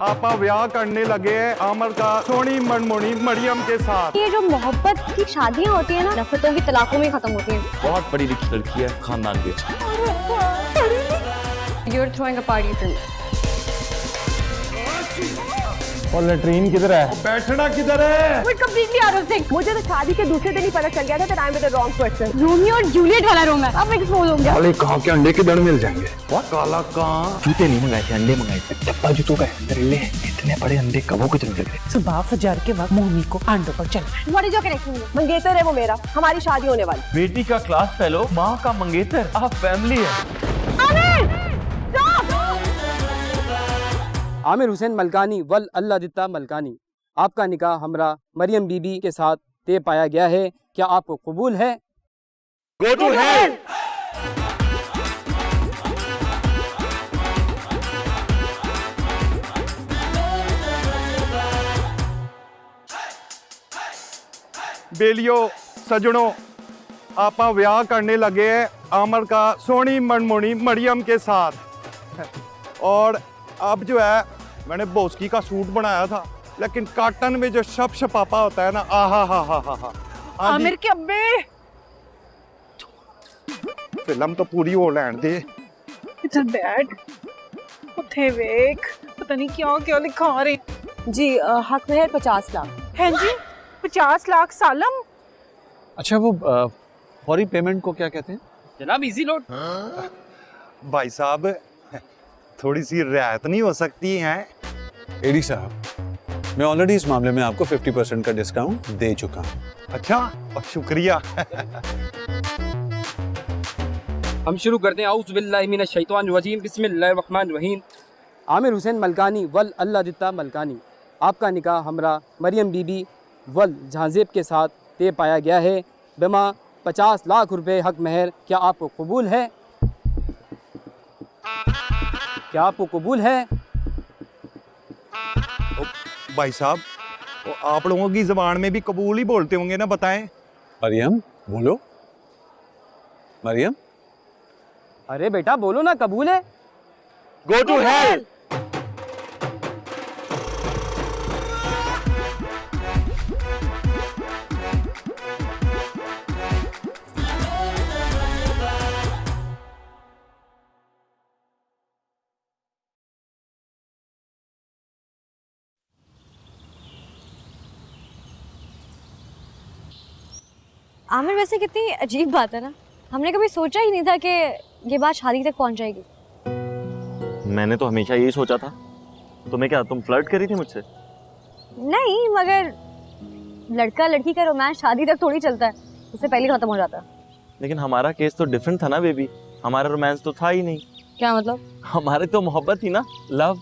आपा ब्याह करने लगे हैं आमर का सोनी मनमोनी मरियम के साथ। ये जो मोहब्बत की शादियाँ होती है ना, नफरतों की तलाकों में खत्म होती हैं। बहुत पढ़ी लिखी लड़की है, खानदान की। You're throwing a party for me. और लेट्रीन किधर है? बैठना किधर है? We're completely out of sync. मुझे तो शादी के दूसरे दिन ही पता चल गया था that I'm with the wrong person. Romeo और जूलियट वाला रोम है। अब एक्सपोज होंगे। काले कहाँ के अंडे किधर मिल जाएंगे? काला कहाँ? जूते नहीं मंगाए थे, अंडे मंगाए थे। डब्बा जूतों का अंदर ले, इतने बड़े अंडे कबों के तरह लग रहे। सुबह फजर के वक्त मोमी को अंडों पर चलना। What is your connection? मंगेतर है वो मेरा, हमारी शादी होने वाली। बेटी का क्लास फेलो, माँ का मंगेतर, आप फैमिली है। आमिर हुसैन मलकानी वल अल्लाह दित्ता मलकानी, आपका निकाह हमरा मरियम बीबी के साथ तय पाया गया है। क्या आपको कबूल है? Go to hell! बेलियो सजनों, आपा ब्याह करने लगे हैं आमर का सोनी मनमोनी मरियम के साथ। और अब जो है, मैंने बोस्की का सूट बनाया था, लेकिन काटन में जो शप शपापा होता है ना, आहा हा हा हा हा। आमिर के अब्बे फिल्म तो पूरी हो लैंड दे। इट्स डैड उठे वेख, पता नहीं क्या क्या लिखा रहे जी हक महर 50 लाख। हैं जी। 50 लाख सालम। अच्छा, वो फौरी पेमेंट को क्या कहते हैं? जनाब इजी लोड। भाई साहब, थोड़ी सी रियायत नहीं हो सकती है? एडी साहब, मैं ऑलरेडी इस मामले में आपको 50% का डिस्काउंट दे चुका हूँ। अच्छा, और शुक्रिया। हम शुरू करते हैं। औज़ु बिल्लाहि मिनश शैतानिर रजीम, बिस्मिल्लाहिर रहमानिर रहीम। आमिर हुसैन मलकानी वल अल्लाह दित्ता मलकानी, आपका निकाह हमरा मरियम बीबी वल झांजेब के साथ तय पाया गया है बेमा 50 लाख रुपए हक महर। क्या आपको कबूल है? क्या आपको कबूल है? भाई साहब, वो आप लोगों की ज़बान में भी कबूल ही बोलते होंगे ना, बताएं। मरियम बोलो। मरियम, अरे बेटा बोलो ना, कबूल है? Go to hell! आमिर, वैसे कितनी अजीब बात है ना, हमने कभी सोचा ही नहीं था कि ये बात शादी तक पहुंच जाएगी। मैंने तो हमेशा यही सोचा था। तुम्हें क्या, तुम फ्लर्ट कर रही थी मुझसे? नहीं, मगर लड़का लड़की का रोमांस शादी तक थोड़ी चलता है, उससे पहले खत्म हो जाता है। लेकिन हमारा केस तो डिफरेंट था ना बेबी, हमारा रोमांस तो था ही नहीं। क्या मतलब? हमारे तो मोहब्बत थी ना, लव।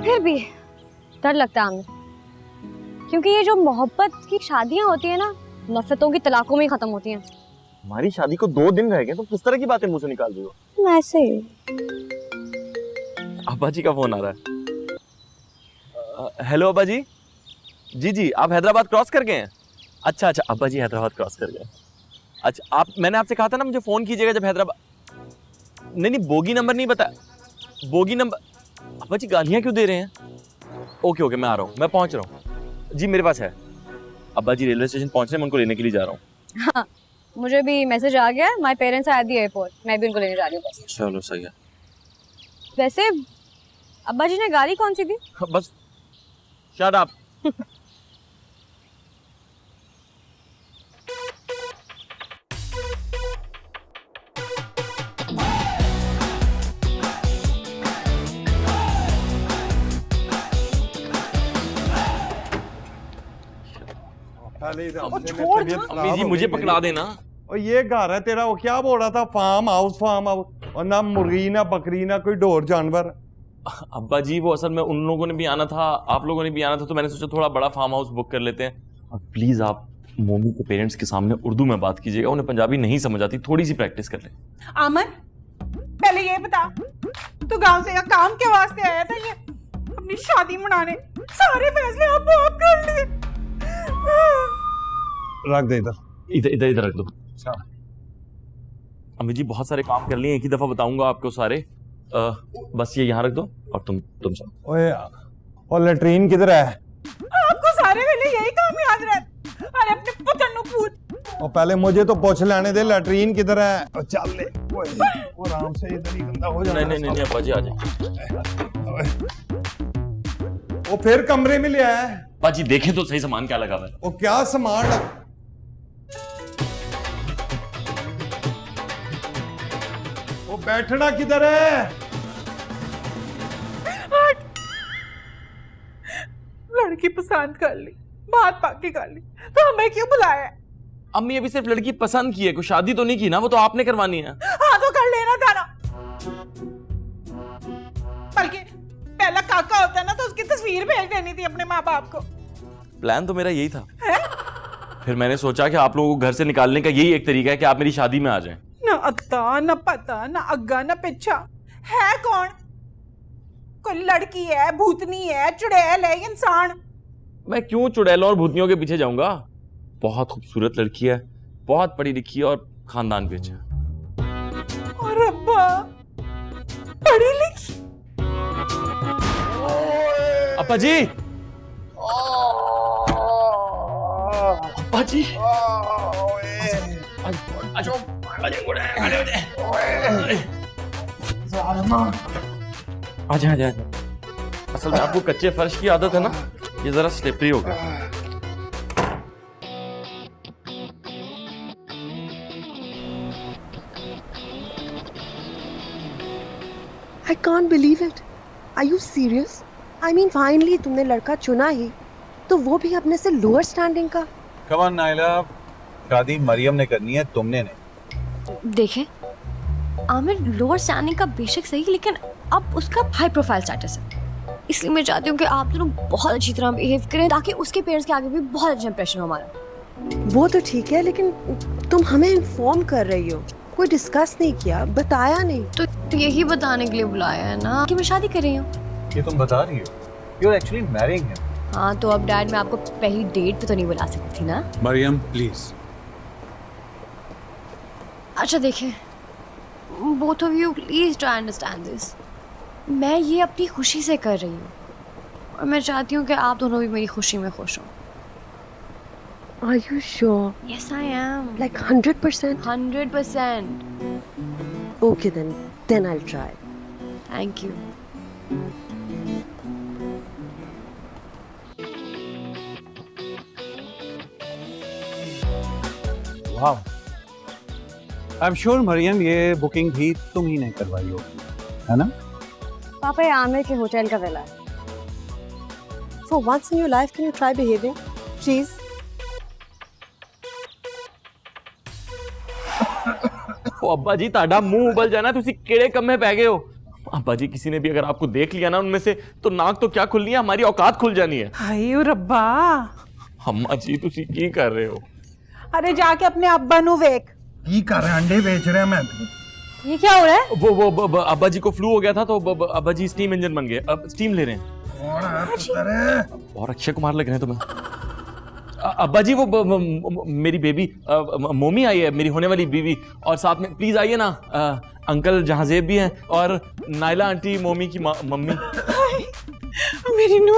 फिर भी डर लगता है आमिर, क्योंकि ये जो मोहब्बत की शादियां होती है ना, नफरतों की तलाकों में ही खत्म होती हैं। हमारी शादी को 2 दिन रह गए, तुम किस तरह की बातें मुंह से निकाल रही हो? ऐसे ही। अब्बा जी का फोन आ रहा है। हेलो अब्बा जी। जी जी, आप हैदराबाद क्रॉस कर गए हैं? अच्छा अच्छा, अब्बा जी हैदराबाद क्रॉस कर गए। अच्छा, मैंने आपसे कहा था ना मुझे फ़ोन कीजिएगा जब हैदराबाद। नहीं नहीं, बोगी नंबर नहीं बताया। Bogie number. अब्बा जी गालियाँ क्यों दे रहे हैं? ओके ओके, मैं आ रहा हूँ, मैं पहुँच रहा हूँ जी, मेरे पास है। अब्बा जी रेलवे स्टेशन पहुँच रहे हैं, मैं उनको लेने के लिए जा रहा हूँ। हाँ, मुझे भी मैसेज आ गया, my parents are at the airport, मैं भी उनको लेने जा रही हूँ बस। चलो सही है। वैसे अब्बा जी ने गाली कौन सी दी? बस शट अप। अम्मी जी मुझे पकड़ा देना। और ये घर है तेरा, वो क्या बोल रहा था? Farm house. और ना मुर्गी ना बकरी ना कोई ढोर जानवर। अब्बा जी वो असल में उन लोगों ने भी आना था, आप लोगों ने भी आना था, तो मैंने सोचा थोड़ा बड़ा फार्म हाउस बुक कर लेते हैं। और प्लीज आप मोमी के पेरेंट्स के सामने उर्दू में बात कीजिएगा, उन्हें पंजाबी नहीं समझ आती, थोड़ी सी प्रैक्टिस कर लें। आमिर, पहले ये बता, तू गांव से या काम के वास्ते आया था ये अपनी शादी मनाने? सारे फैसले आप कर लिए। रख दे इधर। इधर रख दो। अम्मी जी बहुत सारे काम कर लिए, एक ही दफा बताऊंगा आपको सारे। बस ये यहाँ रख दो और तुम जाओ। ओए और लैट्रीन किधर है? आपको सारे वेले यही काम याद रहता। अरे अपने पुत्र नु पूछ। और पहले मुझे तो पूछ लेने दे लैट्रीन किधर है। और चल ले वो आराम से इधर ही गंदा हो जाना। नहीं अब्बा जी आ जाए। वो फिर कमरे में ले आया है। अब्बा जी देखें तो सही सामान क्या लगा हुआ है। वो क्या सामान लगा? वो बैठना किधर है? लड़की पसंद कर ली, बात पाकी कर ली, तो हमें क्यों बुलाया है? अम्मी अभी सिर्फ लड़की पसंद की है, कोई शादी तो नहीं की ना, वो तो आपने करवानी है। हाँ तो कर लेना था ना। बल्कि पहला काका होता ना तो उसकी तस्वीर भेज देनी थी अपने माँ बाप को। प्लान तो मेरा यही था। फिर मैंने सोचा कि आप लोगों को घर से निकालने का यही एक तरीका है कि आप मेरी शादी में आ जाएं। ना अत्ता ना पता ना अग्गा ना पिछा है कौन? कोई लड़की है, भूतनी है, चुड़ैल है, इंसान? मैं क्यों चुड़ैलों और भूतनियों के पीछे जाऊंगा? बहुत खूबसूरत लड़की है, बहुत पढ़ी लिखी है और खानदान भी अच्छा है। और अब्बा पढ़ी लिखी? अब्बा जी, अब्बा जी, आजा। असल में आपको कच्चे फर्श की आदत है ना, ये जरा स्लिपरी हो गया। I can't believe it. Are you serious? I mean, finally तुमने लड़का चुना ही, तो वो भी अपने से लोअर स्टैंडिंग का। Come on नाइला, शादी मरियम ने करनी है, तुमने नहीं। देखें, आमिर लोअर स्टैंडिंग का बेशक सही, लेकिन अब उसका हाई प्रोफाइल स्टेटस है। इसलिए मैं चाहती हूँ कि आप दोनों बहुत अच्छी तरह बिहेव करें ताकि उसके पेरेंट्स के आगे भी बहुत अच्छा इंप्रेशन हो हमारा। वो तो ठीक है, लेकिन तुम हमें इन्फॉर्म कर रही हो, कोई डिस्कस नहीं किया, बताया नहीं। तो यही बताने के लिए बुलाया है ना कि मैं शादी कर रही हूँ। ये तुम बता रही हो? You're actually marrying him. हाँ तो अब डैड मैं आपको पहली डेट पे तो नहीं बुला सकती थी ना। मरियम प्लीज। अच्छा देखें, both of you please try understand this. मैं ये अपनी खुशी से कर रही हूँ और मैं चाहती हूँ कि आप दोनों भी मेरी खुशी में खुश हो। Are you sure? Yes I am. Like 100%? 100%. Okay then I'll try. Thank you. Wow. I'm sure Maryam ये बुकिंग भी तुम ही ने करवाई होगी, है ना? पापा ये आमिर के होटल का विला है। For once in your life, can you try behaving? Please. ओ अब्बा जी, ताड़ा मुंह उबल जाना, तुसी केड़े कम्मे पै गए हो। अब्बा जी, किसी ने भी अगर आपको देख लिया ना उनमें से, तो नाक तो क्या खुलनी है, हमारी औकात खुल जानी है। हाय ओ रब्बा। अम्मा जी तुसी की कर रहे हो? अरे जाके अपने अब्बा नु वेख। की कर रहे हैं? अंडे बेच रहे हैं मैं। ये क्या हो रहा है? वो अब्बा जी को फ्लू हो गया था तो अब्बा जी स्टीम इंजन बन गए, अब स्टीम ले रहे हैं। कौन है पुत्र? और अक्षय कुमार लग रहे हैं तुम्हें। अब्बा जी वो मेरी बेबी मोमी आई है, मेरी होने वाली बीवी, और साथ में प्लीज आइए ना, अंकल जहाजेब भी हैं और नाइला आंटी मोमी की मम्मी। मेरी नू।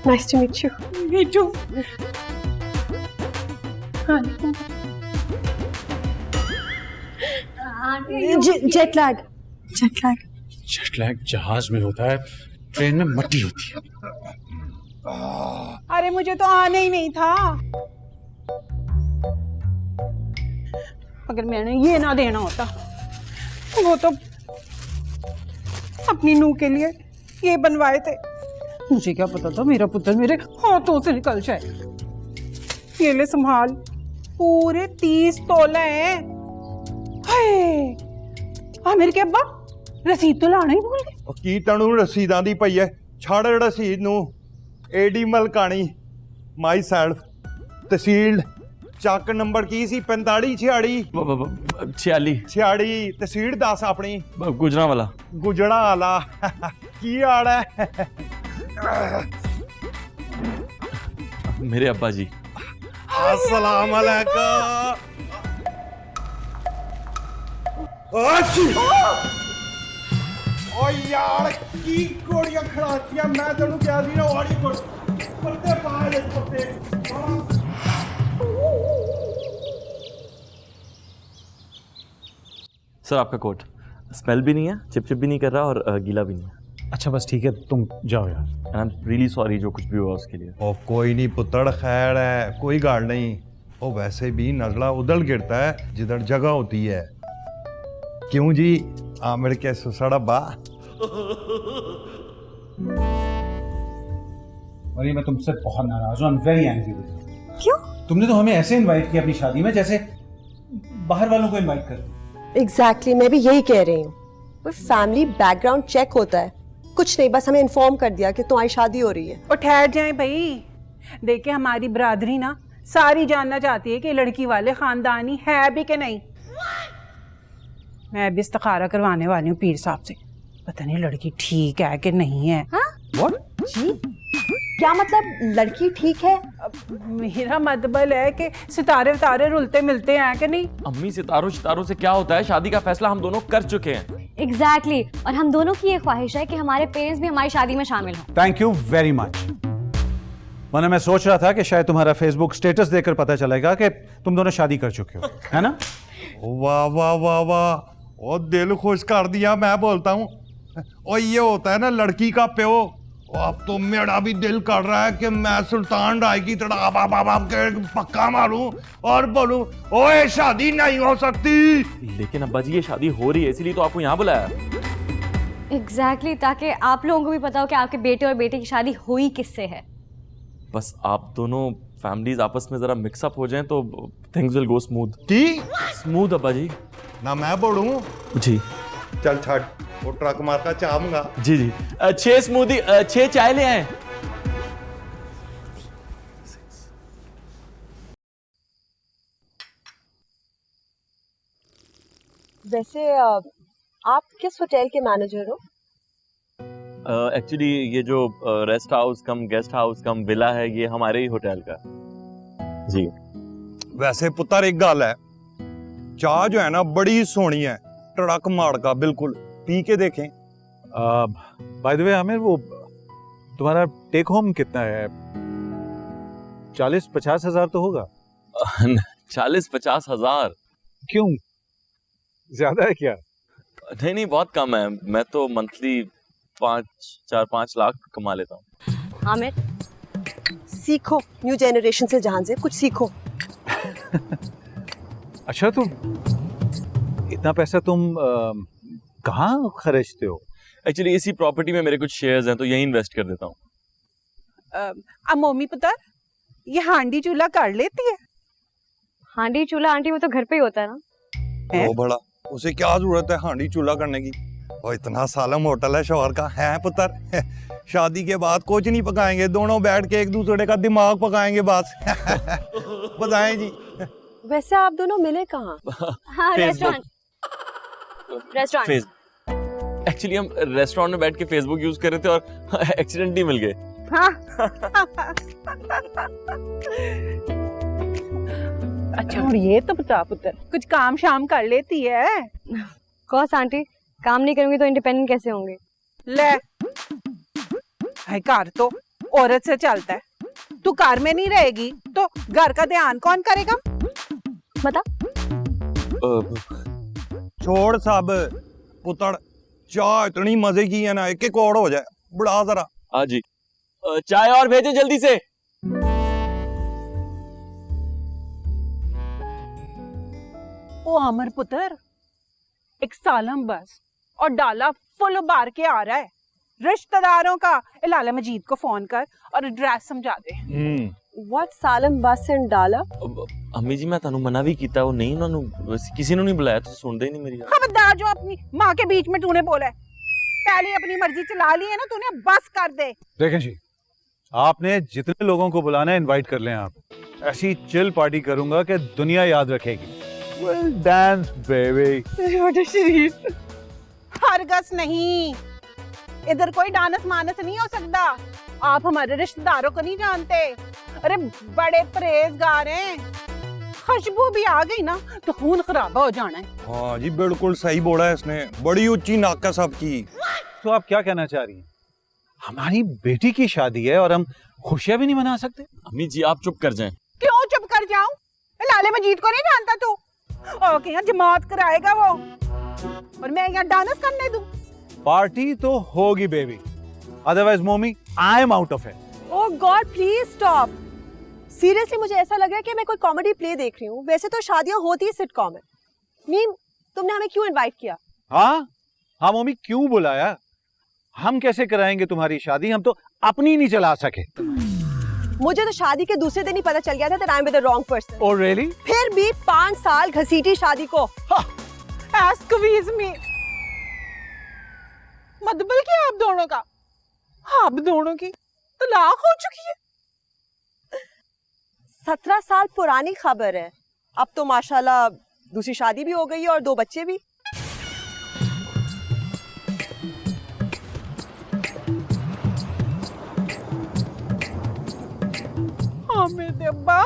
Nice to meet you. Me too. Jet lag. Jet lag जहाज में होता है, ट्रेन में मट्टी होती है। अरे मुझे तो आना ही नहीं था। अगर मैंने ये ना देना होता, वो तो अपनी नूह के लिए ये बनवाए थे। मुझे क्या पता था मेरा पुत्र मेरे हाथों से निकल जाए। ये ले संभाल, पूरे 30 तोला है। हाय, आमिर के अब्बा रसीद तो लाना ही भूल गए। ਉਹ ਕੀ ਤੈਨੂੰ ਰਸੀਦਾਂ ਦੀ ਪਈ ਐ? ਛੱਡ ਰਸੀਦ ਨੂੰ। ਏਡੀ ਮਲਕਾਣੀ ਮਾਈ ਸੈਲਫ ਤਹਿਸੀਲ ਚੱਕ ਨੰਬਰ ਕੀ ਸੀ? 45 46 46 ਤਹਿਸੀਲ ਦੱਸ ਆਪਣੀ। गुजरा वाला। ਗੁਜੜਾ ਵਾਲਾ ਕੀ ਹਾਲ ਹੈ? मेरे अब्बा जी अस्सलाम वालेकुम। ओ यार की गोलियां खड़ातियां मैं तेनू क्या दी ना वाली पत्ते पा ले पत्ते। सर आपका कोट स्मेल भी नहीं है, चिप भी नहीं कर रहा और गीला भी नहीं है। अच्छा बस ठीक है, तुम जाओ यार। आई एम रियली सॉरी जो कुछ भी हुआ उसके लिए। ओ कोई नहीं पुत्र, खैर है, कोई गाड़ नहीं। ओ वैसे भी नजला उधर गिरता है जिधर जगह होती है। क्यों जी आमिर के सुसड़ अब्बा? मरियम मैं तुमसे बहुत नाराज हूँ, I am very angry with you. क्यों? तुमने तो हमें ऐसे इनवाइट किया अपनी शादी में जैसे बाहर वालों को इनवाइट कर। एग्जैक्टली मैं भी यही कह रही हूँ। कोई फैमिली बैकग्राउंड चेक होता है, कुछ नहीं, बस हमें इन्फॉर्म कर दिया कि तुम्हारी शादी हो रही है। और ठहर जाए भाई, देखे हमारी बरादरी ना सारी जानना चाहती है कि लड़की वाले खानदानी है भी कि नहीं। मैं भी इस्तिखारा करवाने वाली हूँ पीर साहब से, पता नहीं लड़की ठीक है कि नहीं है। What? जी क्या मतलब लड़की ठीक है? मेरा मतलब है कि सितारे उतारे रुलते मिलते हैं कि नहीं। अम्मी सितारों से क्या होता है, शादी का फैसला हम दोनों कर चुके हैं। एग्जैक्टली और हम दोनों की ये ख्वाहिश है कि हमारे पेरेंट्स भी हमारी शादी में शामिल हों। Thank you very much. वरना मैं सोच रहा था कि शायद तुम्हारा फेसबुक स्टेटस देखकर पता चलेगा कि तुम दोनों शादी कर चुके हो, है ना? वाह वाह वाह वाह, ओ दिल खुश कर दिया। मैं बोलता हूँ ओ ये होता है ना लड़की का प्यो। अब तो मेरा भी दिल कर रहा है कि मैं सुल्तान राय की तरह बाबा के पक्का मारूं और बोलूं ओए शादी नहीं हो सकती। लेकिन अब्बा जी ये शादी हो रही है, इसीलिए तो आपको यहाँ बुलाया। एग्जैक्टली ताकि आप लोगों को भी पता हो कि आपके बेटे और बेटी की शादी हुई किससे है। बस आप दोनों फैमिलीज आपस में जरा मिक्सअप हो जाएं तो थिंग्स विल गो स्मूथ। की स्मूथ अब्बा जी। ना मैं बोलूं? जी चल छाड़, वो ट्रक मार का चाहूंगा। जी जी 6 स्मूदी 6 चाय ले आए। वैसे आप किस होटल के मैनेजर हो? एक्चुअली ये जो रेस्ट हाउस कम गेस्ट हाउस कम विला है ये हमारे ही होटल का। जी वैसे पुत्र एक गल है, चाह जो है ना बड़ी सोहनी है, ट्रक मार का बिल्कुल, पी के देखें। बाय द वे आमिर, वो तुम्हारा टेक होम कितना है? 40-50 हजार तो होगा। 40-50 हजार? क्यों, ज्यादा है क्या? नहीं बहुत कम है। मैं तो मंथली 4-5 लाख कमा लेता हूँ। आमिर सीखो न्यू जनरेशन से, जहां से कुछ सीखो। अच्छा तो इतना पैसा तुम कहाँ खर्चते हो? एक्चुअली इसी प्रॉपर्टी में मेरे कुछ शेयर्स हैं तो यही इन्वेस्ट कर देता हूँ। अब मम्मी पुत्र ये हांडी चूल्हा कर लेती है? हांडी चूल्हा आंटी वो तो घर पे ही होता है ना। ओ बड़ा, उसे क्या जरूरत है हांडी चूल्हा करने की? और इतना सालम होटल है शौहर का है पुत्र। शादी के बाद कुछ नहीं पकाएंगे, दोनों बैठ के एक दूसरे का दिमाग पकाएंगे बस। बताएं जी। वैसे आप दोनों मिले कहाँ? हाँ Facebook। रेस्टोरेंट। एक्चुअली हम रेस्टोरेंट में बैठ के फेसबुक यूज कर रहे थे और एक्सीडेंटली मिल गए। अच्छा और ये तो बता पुत्र, कुछ काम शाम कर लेती है? कौस आंटी, काम नहीं करूंगी तो इंडिपेंडेंट कैसे होंगे? ले भाई, घर तो औरत से चलता है। तू घर में नहीं रहेगी तो घर का ध्यान कौन करेगा? बता। छोड़ सब पुत्र, चाय इतनी मजे की है ना, एक और हो जाए, बुढ़ा जरा। हाँ जी, चाय और भेजे जल्दी से। ओ अमर पुत्र, एक सालम बस और डाला फुल उबार के आ रहा है। रिश्तेदारों का लाला मजीद को फोन कर और एड्रेस समझा दे। What सालम बस एंड डाला? अम्मी जी मैं तानू मना भी कीता, वो नहीं उन्होंने किसी ने नहीं बुलाया तो सुनते ही नहीं मेरी। खबरदार जो अपनी माँ के बीच में तूने बोला है, पहले अपनी मर्जी चला ली है ना तूने, बस कर दे। देखें जी, आपने जितने लोगों को बुलाना है इनवाइट कर लें। आप ऐसी चिल पार्टी करूंगा कि दुनिया याद रखेगी। We'll dance, baby. हरगस नहीं, इधर कोई डानस मानस नहीं हो सकता। आप हमारे रिश्तेदारों को नहीं जानते। अरे बड़े परहेजगार हैं, खुशबू भी आ गई ना तो खून खराब हो जाना है। हाँ जी बिल्कुल सही बोला है इसने, बड़ी ऊंची नाक है सबकी। तो आप क्या कहना चाह रही हैं? हमारी बेटी की शादी है और हम खुशियां भी नहीं मना सकते? अम्मी जी आप चुप कर जाएं। क्यों चुप कर जाऊं? लाले मजीद को नहीं जानता तू? ओके यहाँ जमात कराएगा वो और मैं यहाँ डांस करने दूं? पार्टी तो होगी बेबी, अदरवाइज मोमी I am out of it. Oh God please stop. Seriously मुझे ऐसा लग रहा है कि मैं कोई कॉमेडी प्ले देख रही हूँ। वैसे तो शादियां होती ही सिटकॉम है। मीम तुमने हमें क्यों इनवाइट किया? हाँ मोमी क्यों बुलाया? हम कैसे कराएंगे तुम्हारी शादी, हम तो अपनी नहीं चला सके। मुझे तो शादी के दूसरे दिन ही पता चल गया था that I'm with the wrong person। Oh really? फिर भी 5 साल घसीटी शादी को। Excuse me। मतलब क्या आप दोनों का? आप दोनों की तलाक हो चुकी है? 17 साल पुरानी खबर है। अब तो माशाल्लाह दूसरी शादी भी हो गई है और 2 बच्चे भी। मेरे अब्बा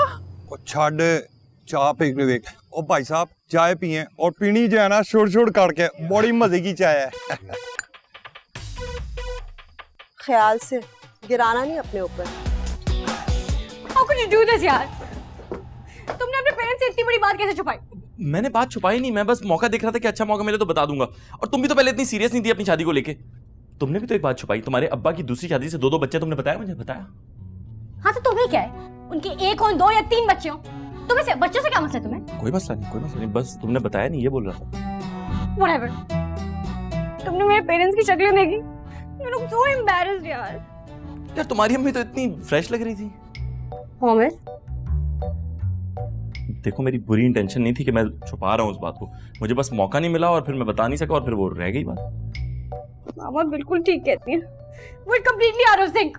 ओ छाड़ चाय पी के देख। ओ भाई साहब चाय पिए और पीनी जो है ना शुड़ शुड़ करके, बड़ी मजे की चाय है। ख्याल से गिराना नहीं अपने ऊपर। How could you do this यार? तुमने अपने पेरेंट्स से इतनी बड़ी बात कैसे छुपाई? मैंने बात छुपाई नहीं, मैं बस मौका देख रहा था कि अच्छा मौका मिले तो बता दूंगा। और तुम भी तो पहले इतनी सीरियस नहीं थी अपनी शादी को लेके। तुमने भी तो एक बात छुपाई, तुम्हारे अब्बा की दूसरी शादी से 2 बच्चे। तुमने बताया? मुझे बताया। हाँ तो तुम्हें क्या है? उनके 1 हो 2 या 3 बच्चे हो, तुम्हें से बच्चों से क्या मसला तुम्हें? कोई मसला नहीं, बस तुमने बताया नहीं, ये बोल रहा था। Whatever। तुमने मेरे पेरेंट्स की शक्लें देखी? You look so embarrassed यार। यार तुम्हारी अम्मी तो इतनी फ्रेश लग रही थी। मोहम्मद देखो मेरी बुरी इंटेंशन नहीं थी कि मैं छुपा रहा हूँ उस बात को, मुझे बस मौका नहीं मिला और फिर मैं बता नहीं सका और फिर वो रह गई बात। मामा बिल्कुल ठीक कहती है। We're completely out of sync।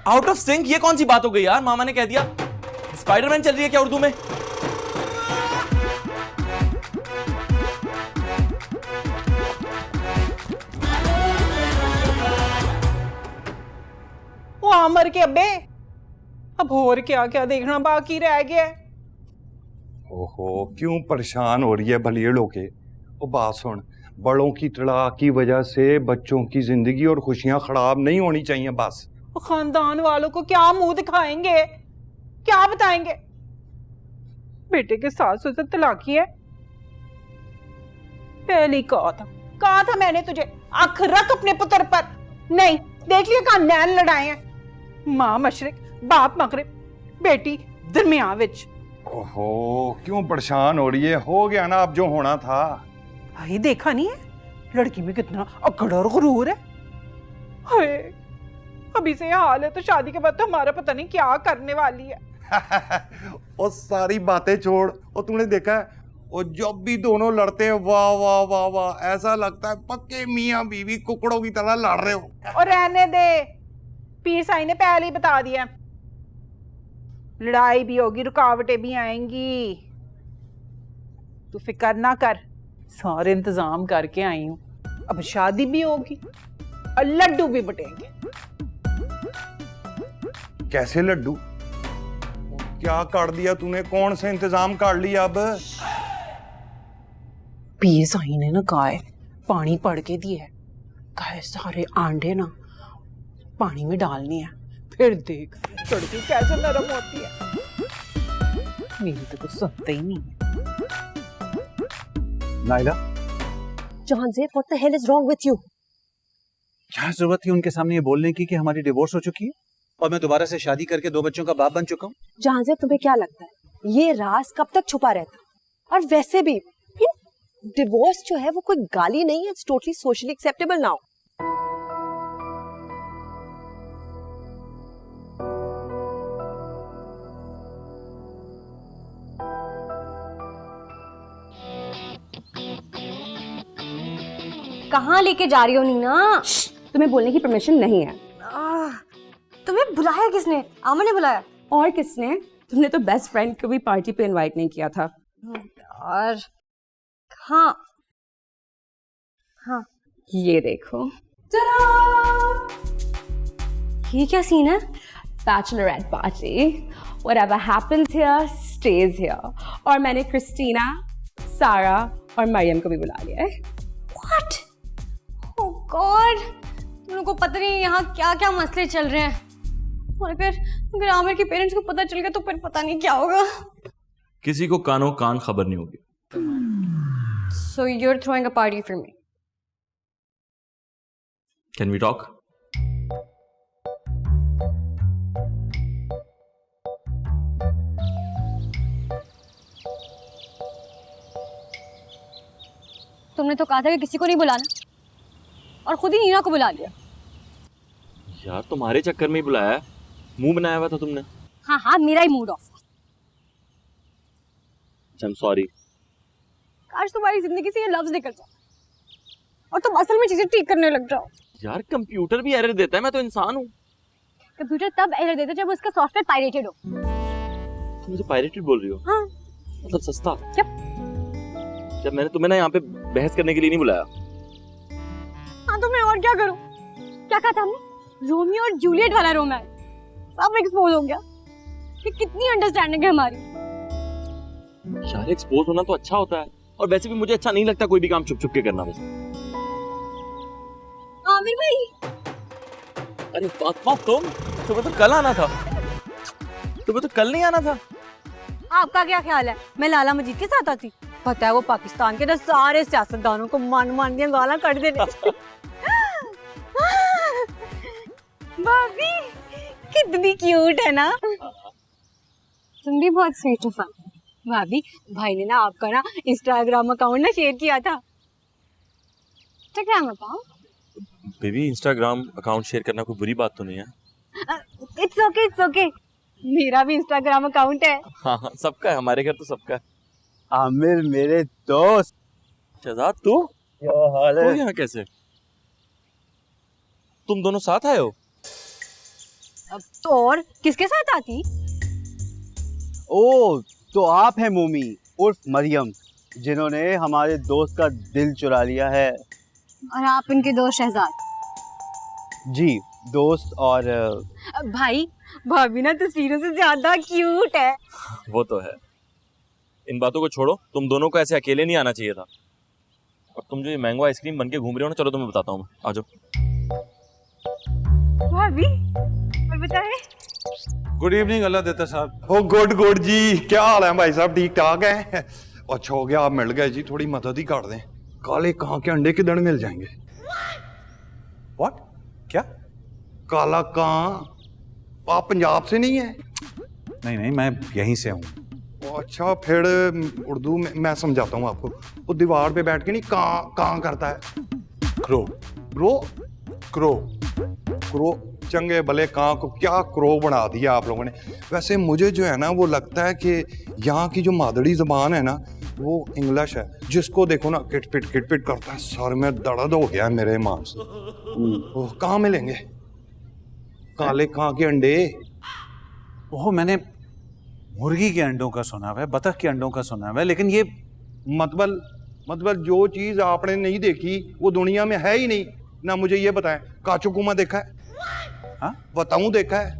Out of sync ये कौन सी बात हो गई यार? मामा ने कह दिया। स्पाइडरमैन चल रही है क्या उर्दू में? वो आमर के अब्बे, अब और क्या क्या देखना बाकी रह गया है। ओहो क्यों परेशान हो रही है भलियड़ों के? ओ बात सुन, बड़ों की तड़ाक की वजह से बच्चों की जिंदगी और खुशियां खराब नहीं होनी चाहिए। बस वो खानदान वालों को क्या मुंह दिखाएंगे, क्या बताएंगे? बेटे के सास से तलाकी है। पहले ही कहा था मैंने तुझे, आंख रख अपने पुत्र पर। नहीं, देख लिया कहां नैन लड़ाए हैं। मां मशरिक बाप मगरिब, बेटी दरमियान विच। ओहो क्यों परेशान हो रही है? हो गया ना अब जो होना था। भाई देखा नहीं है लड़की में कितना अकड़ और गुरूर है। हाय अभी से यह हाल है तो शादी के बाद तो हमारा पता नहीं क्या करने वाली है। और सारी बातें छोड़, और तूने देखा है और जब भी दोनों लड़ते हैं वाह वाह वाह वाह, ऐसा लगता है पक्के मियां बीवी कुकड़ों की तरह लड़ रहे हो। और रहने दे, पीर साईं ने पहले ही बता दिया, लड़ाई भी होगी, रुकावटें भी आएंगी। तू फिक्र ना कर, सारे इंतजाम करके आई हूं। अब शादी भी होगी और लड्डू भी बटेंगे। कैसे लड्डू? क्या कर दिया तूने? कौन सा इंतजाम कर लिया? अब पीर साईं ने ना गाय पानी पड़ के दिया है, गाय सारे आंडे ना पानी में डालनी है, फिर देख लड़की कैसे नरम होती है। मेरी तो कुछ सुनते ही नहीं है। Naila Jahanzeb, what the hell is wrong with you? क्या जरूरत थी उनके सामने ये बोलने की कि हमारी डिवोर्स हो चुकी है और मैं दोबारा से शादी करके 2 बच्चों का बाप बन चुका हूँ? जहांज़ेब तुम्हें क्या लगता है ये राज कब तक छुपा रहता? और वैसे भी डिवोर्स जो है वो कोई गाली नहीं है, it's totally socially acceptable now. कहाँ लेके जा रही हो नीना? तुम्हें बोलने की परमिशन नहीं है। तुम्हें बुलाया किसने? आमा ने बुलाया। और किसने? तुमने तो बेस्ट फ्रेंड को भी पार्टी पे इनवाइट नहीं किया था। और हाँ हाँ ये देखो, ये क्या सीन है? Bachelorette party Whatever happens here stays here. और मैंने क्रिस्टीना, सारा और मरियम को भी बुला लिया है. What? Oh God! तुम लोगों को पता नहीं यहाँ क्या क्या मसले चल रहे हैं. और अगर आमिर के पेरेंट्स को पता चल गया तो फिर पता नहीं क्या होगा. किसी को कानों कान खबर नहीं होगी. So you're throwing a party for me. Can we talk? तुमने तो कहा था कि किसी को नहीं बुलाना और खुद ही नीना को बुला लिया. यार तुम्हारे चक्कर में ही बुलाया है. मुंह बनाया हुआ था तुमने. हाँ हाँ, मेरा ही मूड ऑफ. I'm sorry. काश तुम्हारी जिंदगी से ये लफ्ज निकल जाए और तुम असल में चीजें ठीक करने लग जाओ. यार कंप्यूटर भी एरर देता है. मैं तो इंसान हूँ. कंप्यूटर तब एरर देता है जब उसका सॉफ्टवेयर पायरेटेड हो. तुम मुझे पायरेटेड बोल रही हो? हाँ. मतलब सस्ता. Yep. जब मैंने तुम्हें ना यहाँ पे बहस करने के लिए नहीं बुलाया. हाँ तो मैं और क्या करूँ? क्या कहा था हमने? रोमियो और जूलियट वाला रोमांस सब एक्सपोज हो गया कि कितनी अंडरस्टैंडिंग है हमारी. यार एक्सपोज होना तो अच्छा होता है. और वैसे भी मुझे अच्छा नहीं लगता कोई भी काम छुप छुप के करना. बस आमिर भाई. अरे फातिमा तुम्हें तो कल आना था. तुम्हें तो कल नहीं आना था. आपका क्या ख्याल है मैं लाला मजीद के साथ आती? पता है वो पाकिस्तान के ना सारे सियासतदानों को मान मान दिया गालां कट देने. भाभी कितनी क्यूट है ना. तुम भी बहुत स्वीट हो. भाभी भाई ने ना आपका ना इंस्टाग्राम अकाउंट ना शेयर किया था. Instagram account? Baby Instagram account share करना कोई बुरी बात तो नहीं है. It's okay it's okay. मेरा भी इंस्टाग्राम अकाउंट है. हाँ सबका है. हमारे घर तो सबका है. आमिर मेरे दोस्त. शहजाद तू क्या हाल है? यहाँ कैसे? तुम दोनों साथ आए हो? तो और किसके साथ आती? ओ तो आप हैं मोमी उर्फ मरियम जिन्होंने हमारे दोस्त का दिल चुरा लिया है. और आप इनके दोस्त शहजाद. जी दोस्त. और भाई भाभी ना तस्वीरों से ज्यादा क्यूट है. वो तो है. इन बातों को छोड़ो. तुम दोनों को ऐसे अकेले नहीं आना चाहिए था. और तुम जो ये मैंगो आइसक्रीम बन के घूम रहे हो ना, चलो तुम्हें बताता हूँ. आ जाओ. भाभी और बताएं. गुड इवनिंग अल्लाह देता साहब. ओ गुड गुड जी. क्या हाल है भाई साहब? ठीक ठाक है? अच्छा हो गया आप मिल गए जी. थोड़ी मदद ही कर दें. काले कां के अंडे किधर मिल जाएंगे? व्हाट? क्या? काला कां? आप पंजाब से नहीं है? नहीं मैं यहीं से हूँ. अच्छा फिर उर्दू में मैं समझाता हूँ आपको. वो दीवार पे बैठ के नहीं कां कां करता है. क्रो. क्रो? क्रो. क्रो? चंगे भले कां को क्या क्रो बना दिया आप लोगों ने. वैसे मुझे जो है ना वो लगता है कि यहाँ की जो मादड़ी जबान है ना वो इंग्लिश है. जिसको देखो ना किटपिट करता है. सर में दर्द हो गया है मेरे ईमान से. ओह कहाँ मिलेंगे काले कां के अंडे? ओह मैंने मुर्गी के अंडों का सुना हुआ है, बतख के अंडों का सुना हुआ है, लेकिन ये मतलब जो चीज आपने नहीं देखी वो दुनिया में है ही नहीं ना. मुझे ये बताएं काचू कुमा देखा है? हाँ बताऊं देखा है?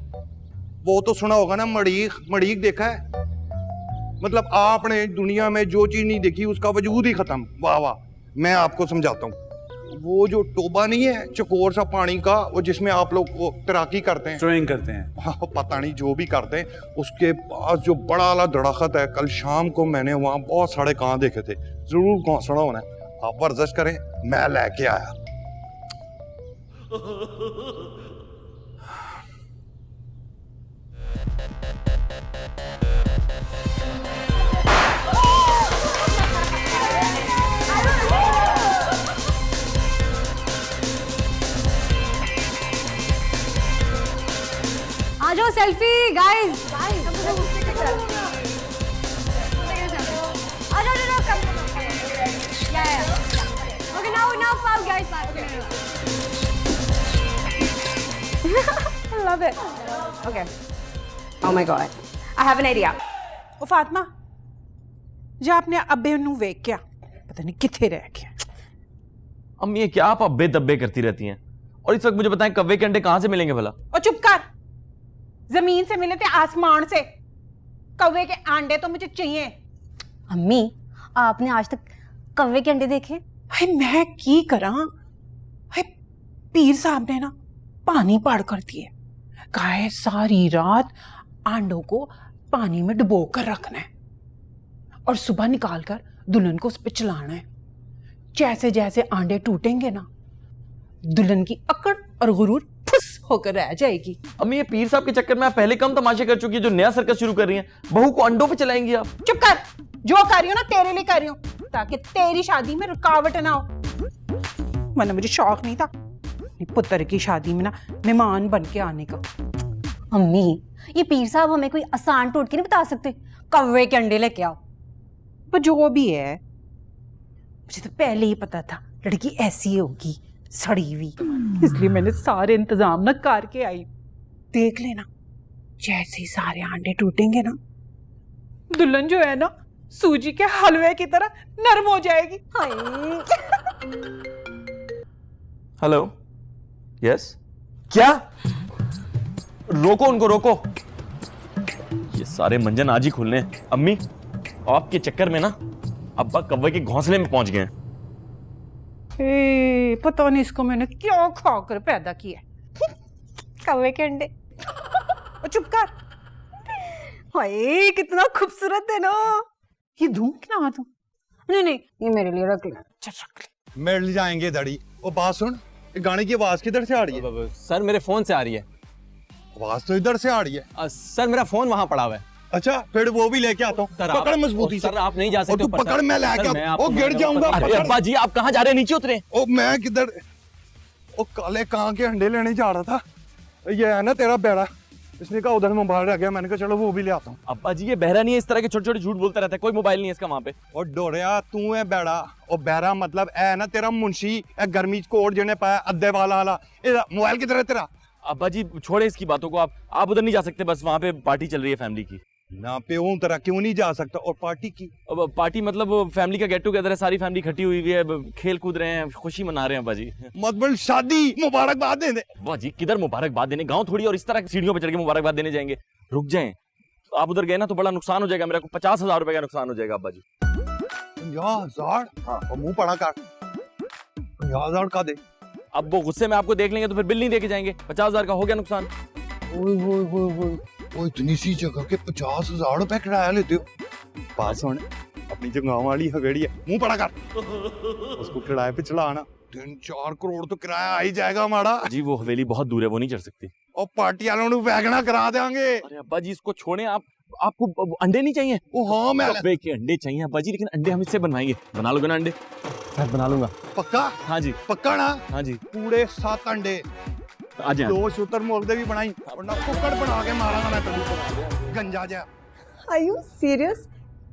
वो तो सुना होगा ना. मड़ीक देखा है? मतलब आपने दुनिया में जो चीज नहीं देखी उसका वजूद ही खत्म. वाह वाह. मैं आपको समझाता हूँ. वो जो टोबा नहीं है चकोर सा पानी का, वो जिसमें आप लोग वो तैराकी करते हैं, स्विमिंग करते हैं. हाँ, पता नहीं जो भी करते हैं. उसके पास जो बड़ा वाला दरख्त है, कल शाम को मैंने वहाँ बहुत सारे कां देखे थे. जरूर घोंसड़ा होना है. आप वर्जिश करें, मैं लेके आया. आ जाओ selfie guys. Okay, now five guys. I love it. Okay. Oh my god. I have an idea. ਉਹ ਫਾਤਮਾ ਜਾਂ ਆਪਣੇ ਅੱਬੇ ਨੂੰ ਵੇਖ ਕੇ ਆ, ਪਤਾ नहीं किथे रह गया. अम्मी ये क्या आप अब्बे दब्बे करती रहती हैं? और इस वक्त मुझे बताएं कव्वे के अंडे कहाँ से मिलेंगे भला? और चुप कर. जमीन से मिले थे आसमान से. कौवे के अंडे तो मुझे चाहिए। अम्मी आपने आज तक कौवे के अंडे देखे? हाय मैं की करा, हाय पीर साहब ने ना पानी पाड़ कर दिए, कहा है सारी रात अंडों को पानी में डुबो कर रखना है और सुबह निकाल कर दुल्हन को उस पर चलाना है। जैसे जैसे अंडे टूटेंगे ना, दुल्हन की अकड़ और गुरूर फुस होकर रह जाएगी। अम्मी ये पीर साहब के चक्कर में आप पहले कम तमाशे कर चुकी है, जो नया सर्कस शुरू कर रही हैं। बहू को अंडों पे चलाएंगी आप? चुप कर, जो कर रही हो ना तेरे लिए कर रही हूँ, ताकि तेरी शादी में रुकावट ना हो। वरना मुझे शौक नहीं था अपने पुत्र की शादी में ना मेहमान बन के आने का। अम्मी ये पीर साहब हमें कोई आसान टोटके नहीं बता सकते, कौवे के अंडे लेके आओ। पर जो भी है, मुझे तो पहले ही पता था लड़की ऐसी होगी, सड़ी हुई, इसलिए मैंने सारे इंतजाम ना करके आई। देख लेना, जैसे ही सारे अंडे टूटेंगे ना, दुल्हन जो है ना सूजी के हलवे की तरह नरम हो जाएगी। हेलो, यस, क्या? रोको उनको, रोको। ये सारे मंजन आज ही खुलने हैं। अम्मी आपके चक्कर में ना अब्बा कौवे के घोंसले में पहुंच गए हैं। पता नहीं इसको मैंने क्या खाकर पैदा किया। कौवे के अंडे। चुप कर। हाय कितना खूबसूरत है ना। ये दूं कि ना दूं? नहीं ये मेरे लिए रख लेना। चल रख ले। मिल जाएंगे दड़ी। ओ बात सुन, ये गाने की आवाज किधर से आ रही है? सर मेरे फोन से आ रही है। आवाज तो इधर से आ रही है। सर मेरा फोन वहां पड़ा हुआ है। अच्छा फिर वो भी लेके आता हूँ। पकड़ मजबूती से। सर आप नहीं जा सकते तू ऊपर, पकड़, सर। मैं सर, लेके मैं आता आपको हूँ। गिर जाऊंगा। अरे अब्बा जी आप कहाँ जा रहे हैं? नीचे उतरे। ओ मैं किधर, ओ काले कां के अंडे लेने जा रहा था। ये है ना तेरा बेड़ा, इसने कहा उधर मोबाइल रह गया, मैंने कहा चलो वो भी ले आता हूँ। अब्बा जी ये बहरा नहीं है, इस तरह के छोटे छोटे झूठ बोलता रहता है। कोई मोबाइल नहीं है इसका वहाँ पे। और डोरिया तू है बेड़ा, और बहरा मतलब है ना तेरा मुंशी, ए गर्मी कोट जिन्हें पाया अद्दे वाला मोबाइल किधर है तेरा? अब्बा जी छोड़े इसकी बातों को, आप उधर नहीं जा सकते, बस वहाँ पे पार्टी चल रही है फैमिली की। ना पे हूँ तेरा, क्यों नहीं जा सकता? और पार्टी की? अब पार्टी मतलब फैमिली का गेट टुगेदर है, सारी फैमिली इकट्ठी हुई है, खेल कूद रहे हैं, खुशी मना रहे हैं अब्बा जी। मतलब शादी मुबारकबाद दे दे। अब्बा जी किधर मुबारकबाद देने, गांव थोड़ी और इस तरह सीढ़ियों पे चढ़ के मुबारकबाद देने जाएंगे? रुक जाएं, आप उधर गए ना तो बड़ा नुकसान हो जाएगा, मेरे को 50,000 रुपए का नुकसान हो जाएगा अब्बा जी। 50,000? हाँ, और मुंह पड़ा कर। 50,000 का दे। अब वो गुस्से में आपको देख लेंगे तो फिर बिल नहीं देके जाएंगे। 50,000 का हो गया नुकसान। वो इतनी सी जगह के 50,000 रुपए किराया लेते हो? बात सुन, अपनी जो गाँव वाली हवेली है, मुंह पड़ा कर, उसको किराए पे चढ़ाना। 3-4 करोड़ तो किराया आ ही जाएगा हमारा। जी वो हवेली बहुत दूर है, वो नहीं चढ़ सकती। और पार्टी वालों को वैगना करा देंगे। अरे अब्बा जी इसको छोड़ें, आपको अंडे नहीं चाहिए? ओ हाँ मैं कौवे के अंडे चाहिए अब्बा जी, लेकिन अंडे हम इससे बनवाएंगे। बना लोगे ना अंडे? सर बना लूंगा। पक्का? हाँ जी पक्का ना? हाँ जी। पूरे 7 अंडे, आ जाए। 2 शूतर मोगदे भी बनाई, वरना कुकड़ बना के मारा मैं तभी गंजा जा। Are you serious?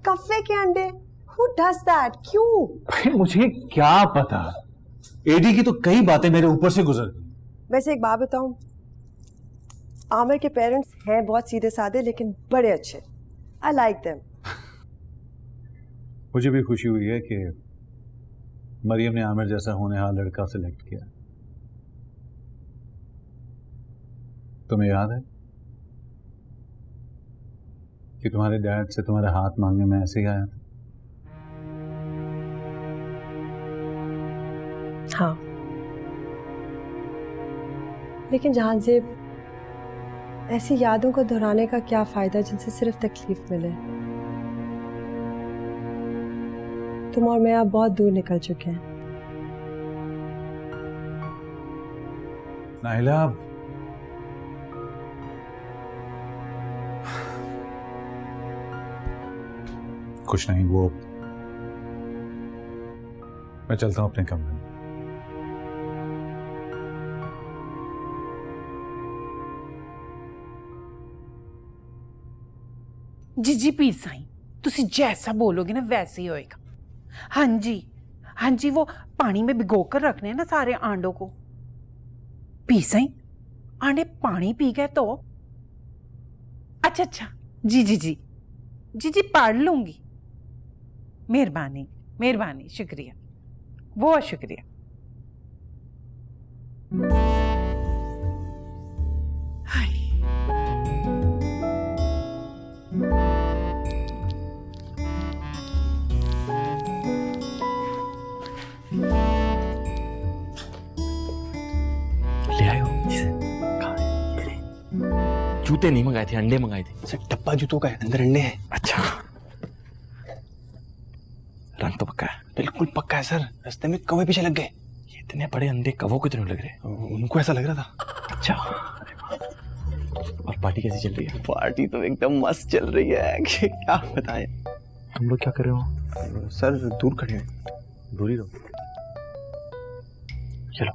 कौवे के अंडे? Who does that? क्यों? मुझे क्या पता, एडी की तो कई बातें मेरे ऊपर से गुजर गई। वैसे एक बात बताऊं, आमिर के पेरेंट्स हैं बहुत सीधे साधे लेकिन बड़े अच्छे। I like them. मुझे भी खुशी हुई है कि मरियम ने आमिर जैसा होनहार लड़का सिलेक्ट किया। तुम्हें याद है कि तुम्हारे डैड से तुम्हारे हाथ मांगने में ऐसे ही आया था? हाँ, लेकिन जहांज़ेब, ऐसी यादों को दोहराने का क्या फायदा जिनसे सिर्फ तकलीफ मिले। तुम और मैं अब बहुत दूर निकल चुके हैं। नाहिला, कुछ नहीं, वो मैं चलता हूं अपने कमरे में। जी पीर साईं, तुसी जैसा बोलोगे ना वैसे ही होएगा। हाँ जी, वो पानी में भिगो कर रखने हैं ना सारे आंडों को। पीर साईं, आंडे पानी पी गए तो? अच्छा, जी पढ़ लूंगी। मेहरबानी, शुक्रिया, बहुत शुक्रिया। हाय जूते नहीं मंगाए थे, अंडे मंगाए थे। सर डब्बा जूतों का है, अंदर अंडे हैं। अच्छा, रंग तो पक्का है? बिल्कुल पक्का है सर, रास्ते में कौवे पीछे लग गए। ये इतने बड़े अंडे कौवों की तरह लग रहे हैं। उनको ऐसा लग रहा था। अच्छा, और पार्टी कैसी चल रही है? पार्टी तो एकदम मस्त चल रही है कि क्या बताएं। तुम लोग क्या कर रहे हो? सर दूर खड़े हैं। दूर ही रहो। चलो।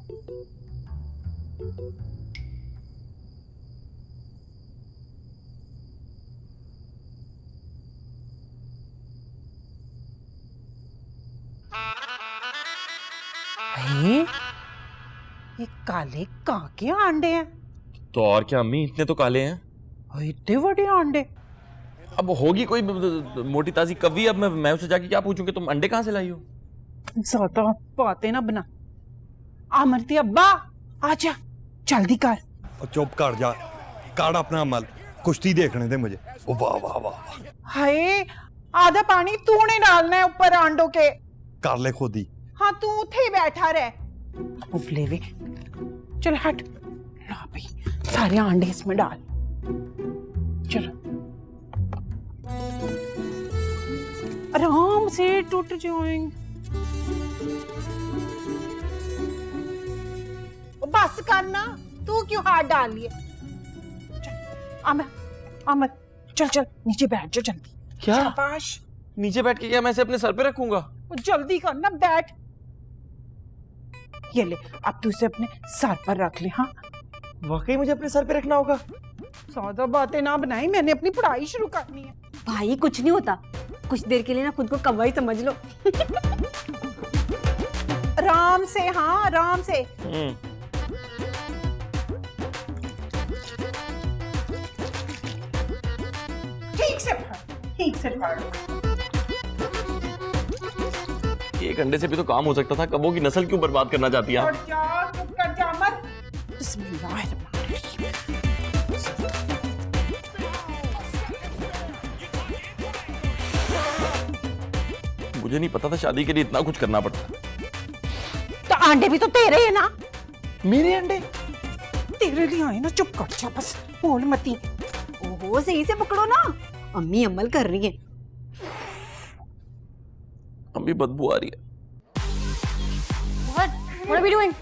ये काले कहाँ के अंडे हैं? तो और क्या अम्मी, इतने तो काले हैं। इतने बड़े अंडे। अब होगी कोई मोटी ताजी कवि। अब मैं उससे जाके क्या पूछूं कि तुम अंडे कहाँ से लाई हो? ज्यादा बातें ना बना। आमरती अब्बा आजा, जल्दी कर। और चुप कर जा, काट अपना अमल, कुश्ती देखने दे मुझे। ओ वाह वाह वाह। हाय, आधा पानी तूने डालना है ऊपर अंडों के। कर ले खुद ही। हाँ तू उठे ही बैठा रह। उबले वे, चल हट। ला भाई, सारे अंडे इसमें डाल। चलो आराम से, टूट जाएंगे। बस करना, तू क्यों हाथ डाल लिया? अमर चल चल नीचे बैठ जा जल्दी। क्या? शाबाश। नीचे बैठ के क्या मैं इसे अपने सर पे रखूंगा? जल्दी करना, बैठ। ये ले, अब तू इसे अपने सर पर रख ले। हाँ वाकई मुझे अपने सर पे रखना होगा? ज्यादा बातें ना बनाई, मैंने अपनी पढ़ाई शुरू करनी है। भाई कुछ नहीं होता, कुछ देर के लिए ना खुद को कव्वाई समझ लो। आराम से, हाँ आराम से। ठीक से पढ़, ठीक से पढ़। एक अंडे से भी तो काम हो सकता था, कबों की नस्ल क्यों बर्बाद करना चाहती है आप? और जा, चुप कर जा मत। बिस्मिल्लाह। मुझे नहीं पता था शादी के लिए इतना कुछ करना पड़ता। तो अंडे भी तो तेरे है ना। मेरे अंडे? तेरे लिए आए ना, चुप कर जा बस, बोल मती। ओहो सही से पकड़ो ना, अम्मी अमल कर रही है। अम्मी बदबू आ रही है। What are we doing?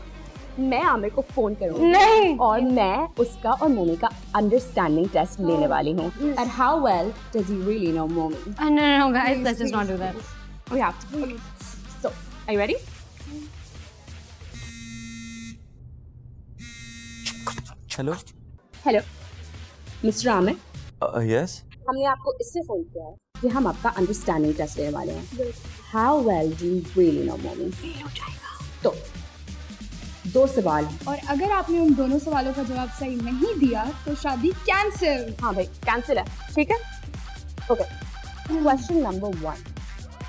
मैं आमिर को फोन करूंगी नहीं। और मैं उसका और मोमी का अंडरस्टैंडिंग टेस्ट लेने वाली हूँ। And how well does he really know Momi? No, guys, let's just not do that. We have to. Okay. So, are you ready? Hello. Hello, mister Aamir, yes. हमने आपको इससे फोन किया है कि हम आपका अंडरस्टैंडिंग टेस्ट लेने वाले हैं। How well do you really know Momi? तो 2 सवाल हैं। और अगर आपने उन दोनों सवालों का जवाब सही नहीं दिया तो शादी कैंसिल। हाँ भाई, कैंसिल है, ठीक है? ओके। क्वेश्चन नंबर 1,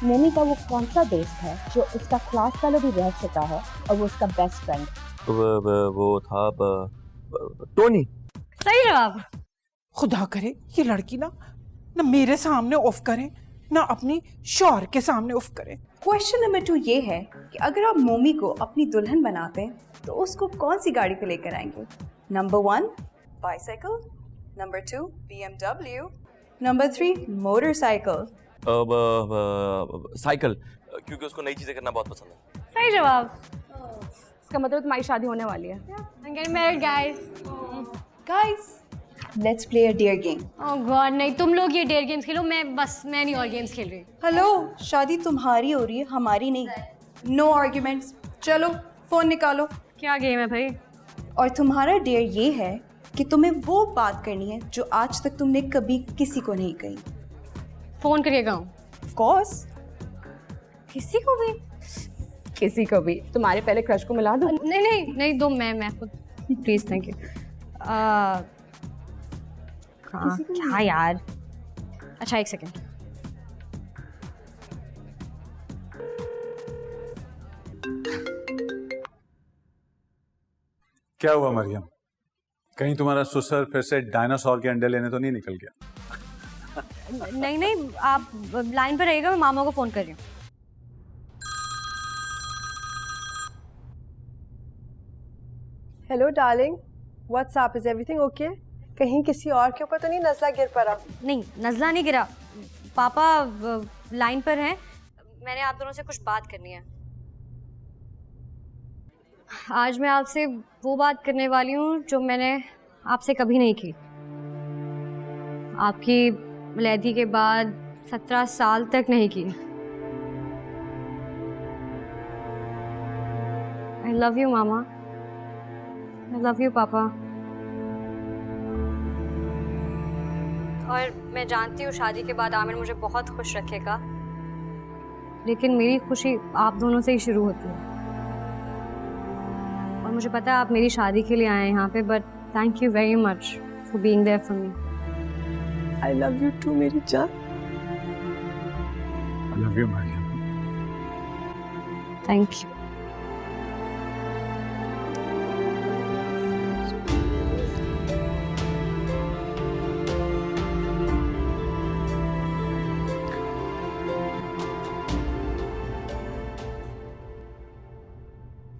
मोमी का वो कौन सा दोस्त है जो इसका क्लास फेलो भी रह चुका है और वो उसका बेस्ट फ्रेंड? वो था टोनी। सही जवाब। खुदा करे ये लड़की ना मेरे सामने ऑफ करे, ना अपनी शौहर के सामने ऑफ करे। क्वेश्चन नंबर 2 ये है कि अगर आप मोमी को अपनी दुल्हन बनाते हैं तो उसको कौन सी गाड़ी पे लेकर आएंगे? Number 1 bicycle, number 2 BMW, number 3 motorcycle. Cycle, क्योंकि उसको नई चीजें करना बहुत पसंद है। सही जवाब। इसका मतलब तुम्हारी शादी होने वाली है। I'm getting married, guys. Guys let's play a dare game. Oh God, नहीं, तुम लोग ये डेयर गेम्स खेलो, मैं नहीं और गेम्स खेल रही। हेलो, शादी तुम्हारी हो रही है, हमारी नहीं। No arguments. चलो फोन निकालो। क्या गेम है भाई? और तुम्हारा डेयर ये है कि तुम्हें वो बात करनी है जो आज तक तुमने कभी किसी को नहीं कही। फोन करके गाऊं? Of course. किसी को भी? किसी को भी। तुम्हारे पहले क्रश को मिला दूं? नहीं, दो, मैं खुद। Please, thank you. क्या यार? अच्छा, 1 सेकेंड। क्या हुआ मरियम, कहीं तुम्हारा ससुर फिर से डायनासोर के अंडे लेने तो नहीं निकल गया? नहीं, आप लाइन पर रहिएगा, मैं मामा को फोन कर रही हूँ। Hello, darling. What's up? Is everything okay? कहीं किसी और के ऊपर तो नहीं नजला गिर पड़ा? नहीं, नज़ला नहीं गिरा। पापा लाइन पर हैं। मैंने आप दोनों से कुछ बात करनी है। आज मैं आपसे वो बात करने वाली हूँ जो मैंने आपसे कभी नहीं की। आपकी वलीदी के बाद 17 साल तक नहीं की। I love you mama. I love you पापा। और मैं जानती हूँ शादी के बाद आमिर मुझे बहुत खुश रखेगा, लेकिन मेरी खुशी आप दोनों से ही शुरू होती है। और मुझे पता है आप मेरी शादी के लिए आए हैं यहाँ पे, but thank you very much for being there for me. I love you too मेरी जान। I love you, Mariam. Thank you.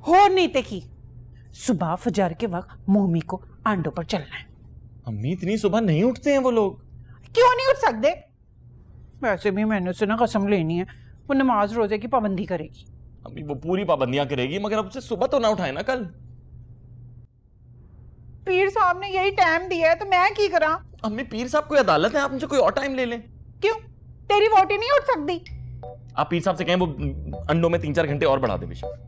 हो नहीं देखी, सुबह फजर के वक्त मोमी को आंडों पर चलना है। अम्मी इतनी सुबह नहीं उठते हैं वो लोग। क्यों नहीं उठ सकते? वैसे भी मैंने उससे ना कसम लेनी है, वो नमाज रोजे की पाबंदी करेगी। अम्मी वो पूरी पाबंदियां करेगी, मगर अब उसे सुबह तो ना उठाए ना कल। पीर साहब ने यही टाइम दिया है तो मैं की करा? अम्मी पीर साहब कोई अदालत है, आप मुझे कोई और टाइम ले लें। क्यों? तेरी वोटी नहीं उठ सकती? आप पीर साहब से कहें वो अंडों में 3-4 घंटे और बढ़ा दे बेशक।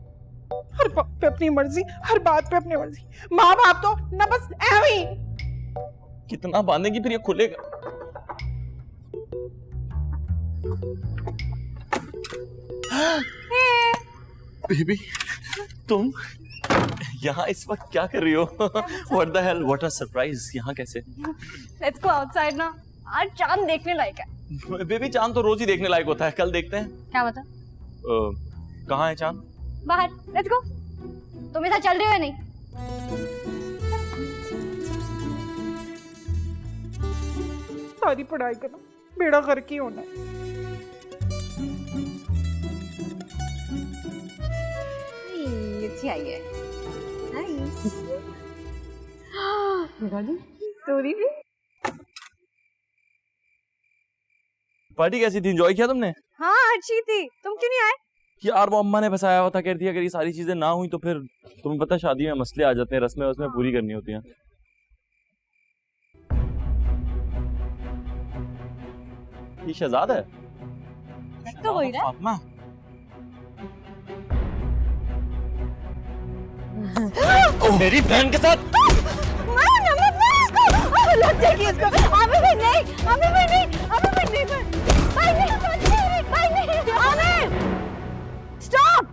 हर बात पे अपनी मर्जी, हर बात पे अपनी मर्जी। माँ बाप तो ना बस ऐवी। कितना बांधेगी फिर ये खुलेगा? बेबी तुम यहाँ इस वक्त क्या कर रही हो? What the hell? What a surprise! यहाँ कैसे? लेट्स गो आउटसाइड ना, आज चांद देखने लायक है। बेबी चांद तो रोज ही देखने लायक होता है, कल देखते हैं। क्या बता? कहाँ है चांद? बाहर। Let's go. तुम मेरे साथ चल रहे हो या नहीं? सारी पढ़ाई करना बेड़ा गर्क ही होना है। अच्छी आई है। नाइस। स्टोरी भी। पार्टी कैसी थी? एंजॉय किया तुमने? हाँ अच्छी थी। तुम क्यों नहीं आए? यार वो अम्मा ने फंसाया हुआ था, कह रही थी अगर ये सारी चीजें ना हुई तो फिर तुम्हें पता शादी में मसले आ जाते हैं, रस्में वस्में पूरी करनी होती हैं। ये शहजाद है? तो वही रहा। फातिमा। मेरी बहन के साथ लग जाएगी इसको। आमिर भाई नहीं, आमिर भाई नहीं, आमिर भाई नहीं, भाई नहीं, भाई नहीं, आमिर स्टॉप।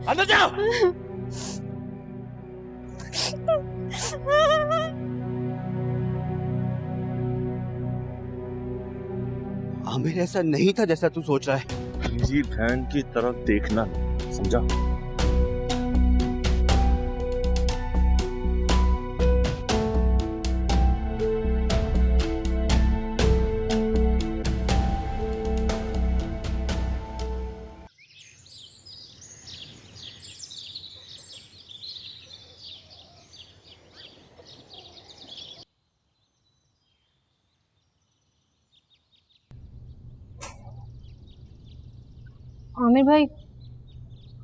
अंदर जाओ। आमिर ऐसा नहीं था जैसा तू सोच रहा है। मेरी बहन की तरफ देखना, समझा?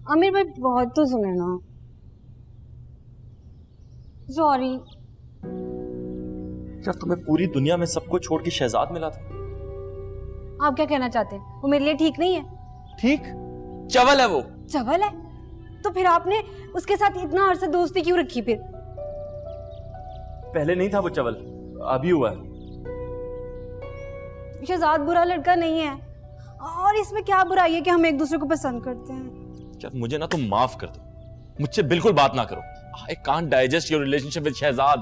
आमिर भाई बहुत तो सुने ना। सॉरी। क्या तुम्हें पूरी दुनिया में सबको छोड़ के शहजाद मिला था? आप क्या कहना चाहते हैं? वो मेरे लिए ठीक नहीं है? ठीक चवल है वो। चवल है? तो फिर आपने उसके साथ इतना अरसा दोस्ती क्यों रखी फिर? पहले नहीं था वो चवल, अभी हुआ है। शहजाद बुरा लड़का नहीं है, और इसमें क्या बुराई है कि हम एक दूसरे को पसंद करते हैं? क्या मुझे ना तुम माफ कर दो, मुझसे बिल्कुल बात ना करो। I can't digest your relationship with Shahzad.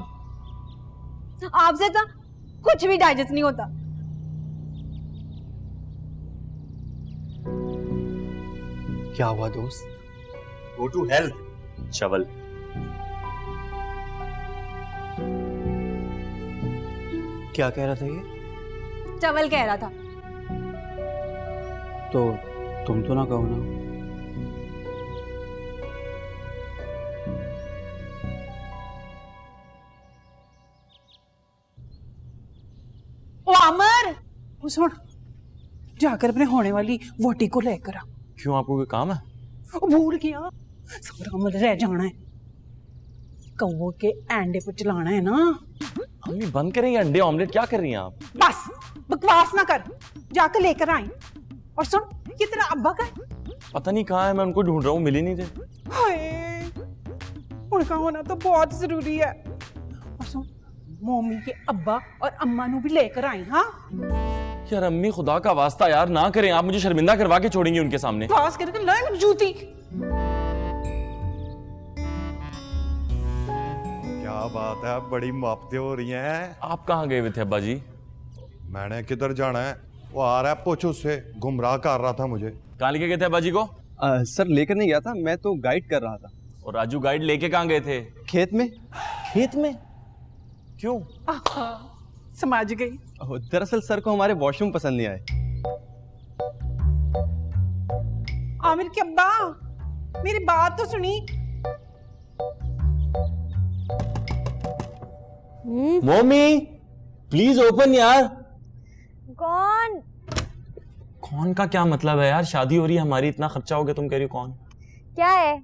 आपसे तो कुछ भी डाइजेस्ट नहीं होता। क्या हुआ दोस्त? गो टू हेल चवल। क्या कह रहा था ये? चवल कह रहा था। तो तुम तो ना कहो ना। ओ अमर, वो सुन, जाकर अपने होने वाली वोटी को लेकर आ। क्यों, आपको कोई काम है? ओ भूल गया, सारा अमर रह जाना है। कौवे के अंडे को चलाना है ना। अम्मी बंद करें ये अंडे ऑमलेट, क्या कर रही हैं आप? बस बकवास ना कर, जाकर लेकर आई। और सुन, ये तेरा अब्बा का है? पता नहीं कहाँ है, मैं उनको ढूंढ रहा हूँ, मिल ही नहीं रहे। हाय, उनका होना तो बहुत जरूरी है। और सुन, मम्मी के अब्बा और अम्मा नू भी लेकर आई। हाँ यार अम्मी, खुदा का वास्ता यार ना करें, आप मुझे शर्मिंदा करवा के छोड़ेंगी उनके सामने। बकवास करके लाए मेरी जूती। क्या बात है, बड़ी मुआफते हो रही हैं। आप कहाँ गए हुए थे अब्बा जी? मैंने किधर जाना है, वो आ रहा है, पूछो उससे, गुमराह कर रहा था मुझे। कहाँ लेके गए थे अब्बा जी को? सर लेकर नहीं गया था, मैं तो गाइड कर रहा था। और राजू गाइड लेके कहाँ गए थे? खेत में। खेत में? क्यों? समझ गई। दरअसल सर को हमारे वॉशरूम पसंद नहीं आए। आमिर के अब्बा, मेरी बात तो सुनी। मम्मी प्लीज ओपन यार। कौन? कौन का क्या मतलब है यार, शादी हो रही है हमारी, इतना खर्चा हो गया, तुम कह रही हो कौन? क्या है?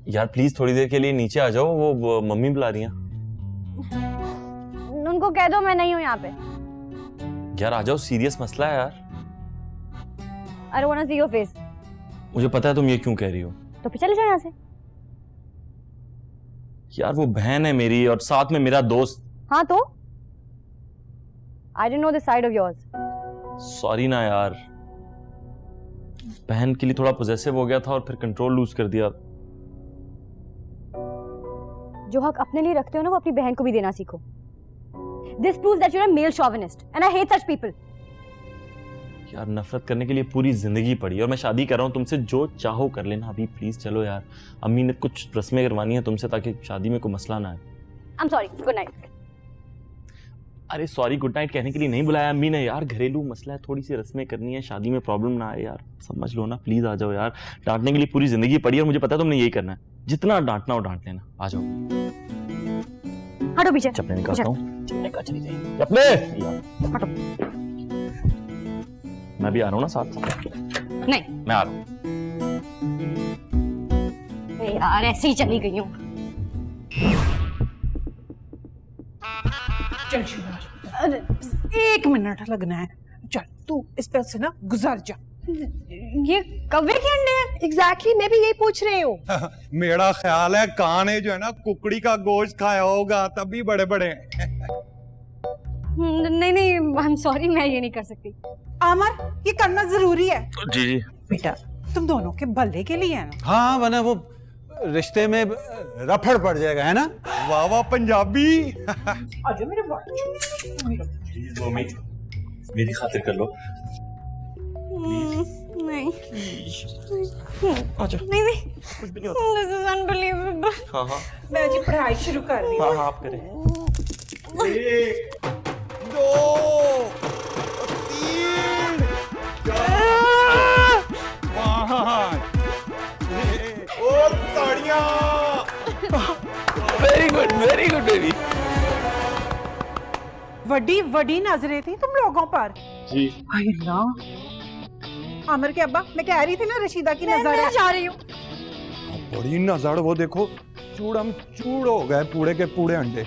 यार प्लीज थोड़ी देर के लिए नीचे आ जाओ, वो मम्मी बुला रही हैं। उनको कह दो मैं नहीं हूँ यहाँ पे। यार आ जाओ, सीरियस मसला है यार। I don't wanna see your face. मुझे पता है तुम ये क्यों कह रही हो। तो फिर चले जाओ यहाँ से। यार वो बहन है मेरी और साथ में मेरा दोस्त। हाँ तो? I didn't know this side of yours. Sorry ना यार, बहन के लिए थोड़ा पोजेसिव हो गया था और फिर कंट्रोल लूज कर दिया। जो हक अपने लिए रखते हो ना, वो अपनी बहन को भी देना सीखो। This proves that you're a male chauvinist and I hate such people. यार नफरत करने के लिए पूरी जिंदगी पड़ी और मैं शादी कर रहा हूँ तुमसे, जो चाहो कर लेना। अभी प्लीज चलो यार, अम्मी ने कुछ रस्में करवानी है तुमसे ताकि शादी में कोई मसला ना आए। I'm sorry. Good night. अरे सॉरी गुड नाइट कहने के लिए नहीं बुलाया अम्मी ने यार, घरेलू मसला है, थोड़ी सी रस्में करनी है, शादी में प्रॉब्लम ना आए यार, समझ लो ना, प्लीज आ जाओ यार। डांटने के लिए पूरी जिंदगी पड़ी और मुझे पता है तुमने यही करना है, जितना डांटना हो डांट लेना। आ जाओ। हटो पीछे। चप्पलें निकालता हूँ। चप्पलें हटो। मैं भी आ रहा हूँ ना साथ। नहीं मैं आ रहा हूँ। यार ऐसे ही चली गई हूँ। चल शिवाज, 1 मिनट लगना है। चल तू इस पर से ना गुजर जा। ये कौवे के अंडे हैं? एग्जैक्टली, मैं भी यही पूछ रही हूँ। मेरा ख्याल है कान ने जो है ना कुकड़ी का गोश्त खाया होगा, तभी बड़े बड़े हैं। नहीं नहीं, आई एम सॉरी, मैं ये नहीं कर सकती। अमर, ये करना जरूरी है। जी जी बेटा, तुम दोनों के भले के लिए है ना। हाँ, वरना वो रिश्ते में रफड़ पड़ जाएगा, है ना? वाह वाह पंजाबी। आजा मेरे प्लीज मम्मी, मेरी खातिर कर लो। नहीं आजा। नहीं नहीं, कुछ भी नहीं होता। This is unbelievable. हाँ हाँ मैं जी पढ़ाई शुरू कर रही हूँ। हाँ हाँ आप करें। 1 2 3 4 5 और ताड़ियां। Very good baby. वडी वडी नजरें थी तुम लोगों पर। जी अल्लाह, आमिर के अब्बा, मैं कह रही थी ना रशीदा की नजर मैं है। जा रही हूँ। बड़ी नजर, वो देखो चूड़म चूड़ हो गए पूरे के पूरे अंडे।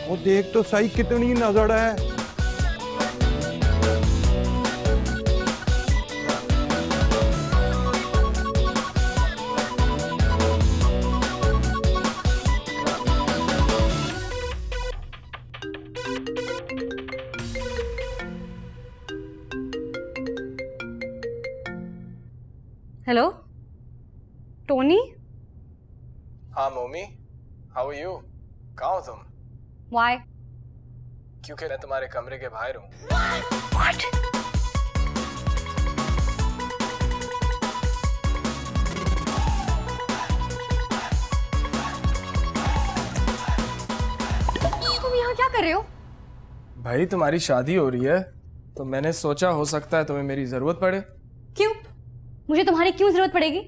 वो देख तो सही कितनी नजर है। Hello Tony. हाँ मोमी, हाउ आर यू? कहाँ हो तुम? Why? क्योंकि मैं तुम्हारे कमरे के बाहर हूँ। What? तुम यहाँ क्या कर रहे हो? भाई तुम्हारी शादी हो रही है, तो मैंने सोचा हो सकता है तुम्हें मेरी जरूरत पड़े। क्यों? मुझे तुम्हारी क्यों जरूरत पड़ेगी?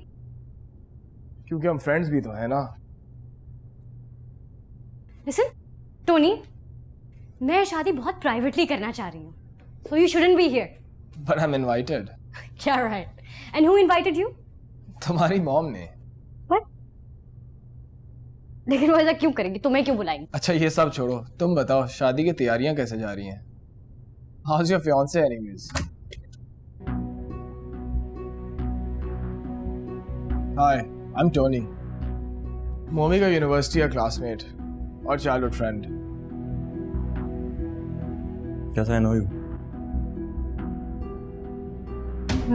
क्योंकि हम फ्रेंड्स भी तो है ना। लिसन टोनी, मैं शादी बहुत प्राइवेटली करना चाह रही हूँ, so you shouldn't be here. But I'm invited. Yeah, right. And who invited you? तुम्हारी मॉम ने। What? लेकिन वो ऐसा क्यों करेंगी? तुम्हें क्यों बुलाएंगी? अच्छा ये सब छोड़ो, तुम बताओ शादी की तैयारियां कैसे जा रही हैं? How's your fiance anyways? Hi, I'm Tony. मोमी का यूनिवर्सिटी का क्लासमेट और childhood friend. Yes, I know you.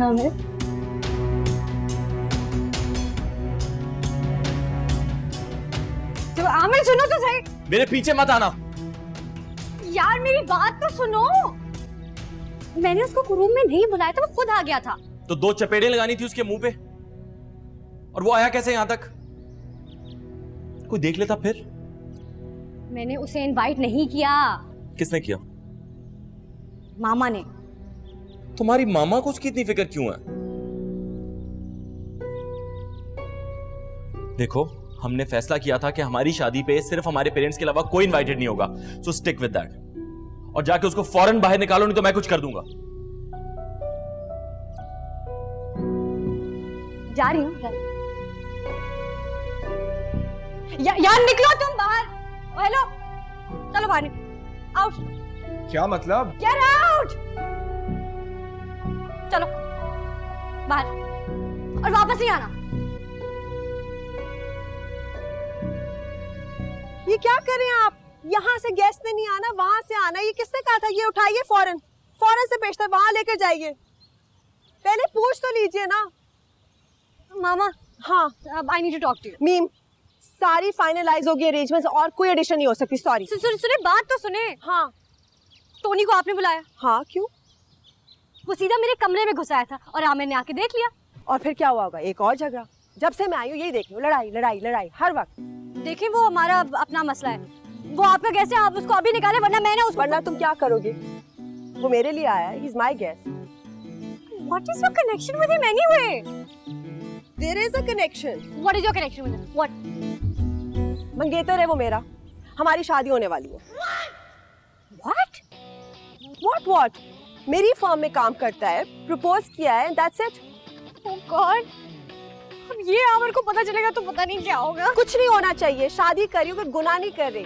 Aamir, तो आमिर सुनो तो सही। मेरे पीछे मत आना। यार मेरी बात तो सुनो। मैंने उसको रूम में नहीं बुलाया था, वो खुद आ गया था। तो 2 चपेड़ें लगानी थी उसके मुंह पे, और वो आया कैसे यहां तक? कोई देख लेता फिर? मैंने उसे इनवाइट नहीं किया। किसने किया? मामा ने। तुम्हारी मामा को उसकी इतनी फिक्र क्यों है? देखो, हमने फैसला किया था कि हमारी शादी पे सिर्फ हमारे पेरेंट्स के अलावा कोई इनवाइटेड नहीं होगा, सो स्टिक विद दैट। और जाके उसको फौरन बाहर निकालो, नहीं तो मैं कुछ कर दूंगा। जा रही हूँ। यार निकलो तुम बाहर। हेलो, चलो बाहर। आउट। क्या मतलब? Get out. चलो बाहर, और वापस नहीं आना। ये क्या कर रहे हैं आप? यहाँ से गेस्ट ने नहीं आना, वहां से आना। ये किसने कहा था? ये उठाइए फौरन, फौरन से पेशतर वहां लेकर जाइए। पहले पूछ तो लीजिए ना। मामा, हाँ, अब I need to talk to you. Ma'am, सारी फाइनलाइज होगी अरेंजमेंट्स, और कोई एडिशन नहीं हो सकती। सॉरी। सुने, बात तो सुने। हाँ। टोनी को आपने बुलाया? हाँ, क्यों? वो सीधा मेरे कमरे में घुस आया था और आमिर ने आके देख लिया। और फिर क्या हुआ होगा? एक और झगड़ा। जब से मैं आई हूँ यही देख लूँ, लड़ाई लड़ाई लड़ाई हर वक्त। देखिए, वो हमारा अपना मसला है। वो आपका कैसे, आप उसको अभी निकाले, वरना मैंने उसको। वरना तुम क्या करोगे? वो मेरे लिए आया है, he is my guest. What is your connection with him anyway? There is a connection. What is your connection with him? What? मंगेतर है वो मेरा। हमारी शादी होने वाली है। व्हाट? व्हाट? मेरी फर्म में काम करता है, प्रपोज किया है, दैट्स इट। ओह गॉड, अब ये आमिर को पता चलेगा तो पता नहीं क्या होगा। कुछ नहीं होना चाहिए। शादी करी हूँ, कोई गुनाह नहीं कर रही।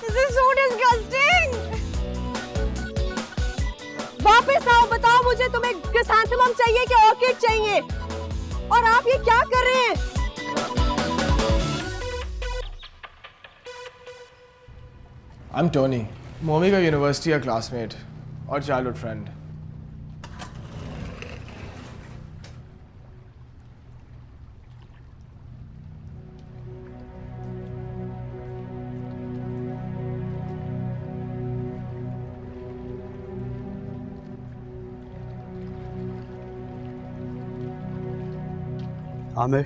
This is so disgusting. वापस आओ, बताओ मुझे, तुम्हें क्रिसैंथेमम चाहिए कि ऑर्किड चाहिए? और आप ये क्या कर रहे हैं? I'm Tony, मोमी का यूनिवर्सिटी का क्लासमेट और चाइल्डहुड फ्रेंड। आमिर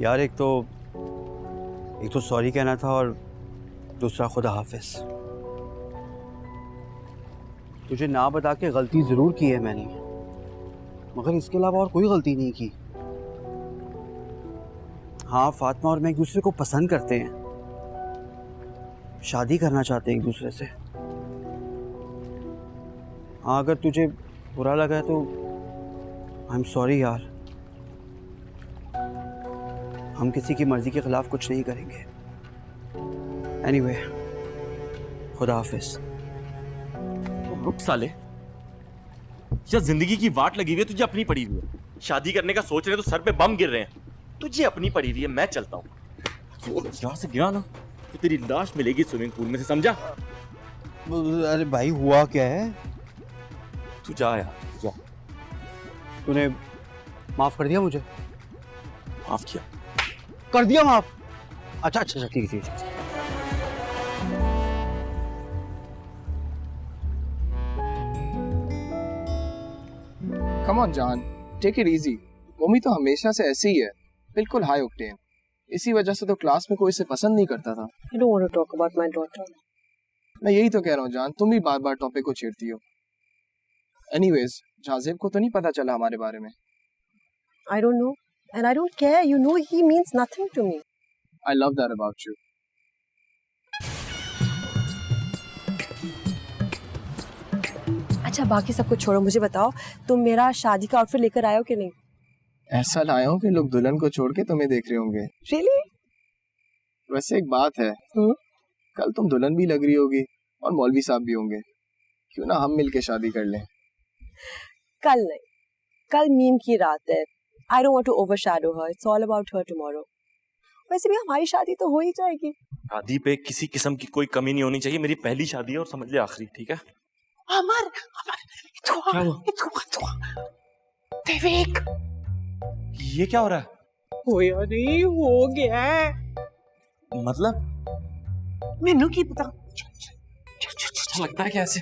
यार, एक तो सॉरी कहना था, और दूसरा खुदा हाफिज। तुझे ना बता के गलती ज़रूर की है मैंने, मगर इसके अलावा और कोई गलती नहीं की। हाँ, फातिमा और मैं एक दूसरे को पसंद करते हैं, शादी करना चाहते हैं एक दूसरे से। हाँ, अगर तुझे बुरा लगा है तो आई एम सॉरी यार। हम किसी की मर्जी के खिलाफ कुछ नहीं करेंगे। एनीवे, खुदा हाफिज। साले, या जिंदगी की वाट लगी हुई है, तुझे अपनी पड़ी हुई है। शादी करने का सोच रहे हैं तो सर पे बम गिर रहे हैं। तुझे अपनी पड़ी हुई है, मैं चलता हूँ। यहाँ से गिरा ना तो तेरी लाश मिलेगी स्विमिंग पूल में से, समझा? अरे भाई, हुआ क्या है? तू जा यार, जा। तूने माफ कर दिया मुझे? माफ किया? कर दिया माफ? अच्छा अच्छा, ठीक है। कम ऑन जान, टेक इट इजी। मोमी तो हमेशा से ऐसी ही है, बिल्कुल हाई ऑक्टेन। इसी वजह से तो क्लास में कोई इसे पसंद नहीं करता था। I don't want to talk about my daughter. मैं यही तो कह रहा हूँ जान, तुम भी बार बार टॉपिक को छेड़ती हो। एनीवेज, जाजेब को तो नहीं पता चला हमारे बारे में। I don't know. And I don't care. You know he means nothing to me. I love that about you. अच्छा बाकी सब कुछ छोड़ो, मुझे बताओ तुम मेरा शादी का आउटफिट लेकर आए हो कि नहीं? ऐसा लाया हूँ कि लोग दुल्हन को छोड़ के तुम्हें देख रहे होंगे। Really? वैसे एक बात है, कल तुम दुल्हन भी लग रही होगी और मौलवी साहब भी होंगे। क्यों ना हम मिलके शादी कर लें? कल नहीं, कल मीम की रात है। I don't want to overshadow her. It's all about her tomorrow. वैसे भी हमारी शादी तो हो ही जाएगी। शादी पे किसी किस्म की कोई कमी नहीं होनी चाहिए। मेरी पहली शादी है और समझ ले आखिरी, ठीक है? अमर, क्या हुआ? देविक, ये क्या हो रहा है? होया नहीं, हो गया है। मतलब मैनू की पता। अच्छा लगता है कैसे?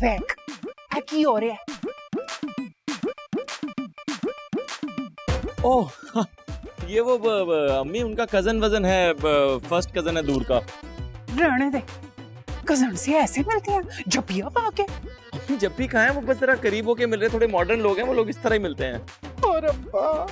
देख, अब की हो रहा है? ओह, ये वो अम्मी उनका कजन वजन है, फर्स्ट कजन है दूर का। रहने दे, कजन से ऐसे मिलते हैं जब भी आप आके। अम्मी जब भी कहा है वो बस जरा करीब होके मिल रहे, थोड़े मॉडर्न लोग हैं वो लोग, इस तरह ही मिलते हैं। और अब्बा,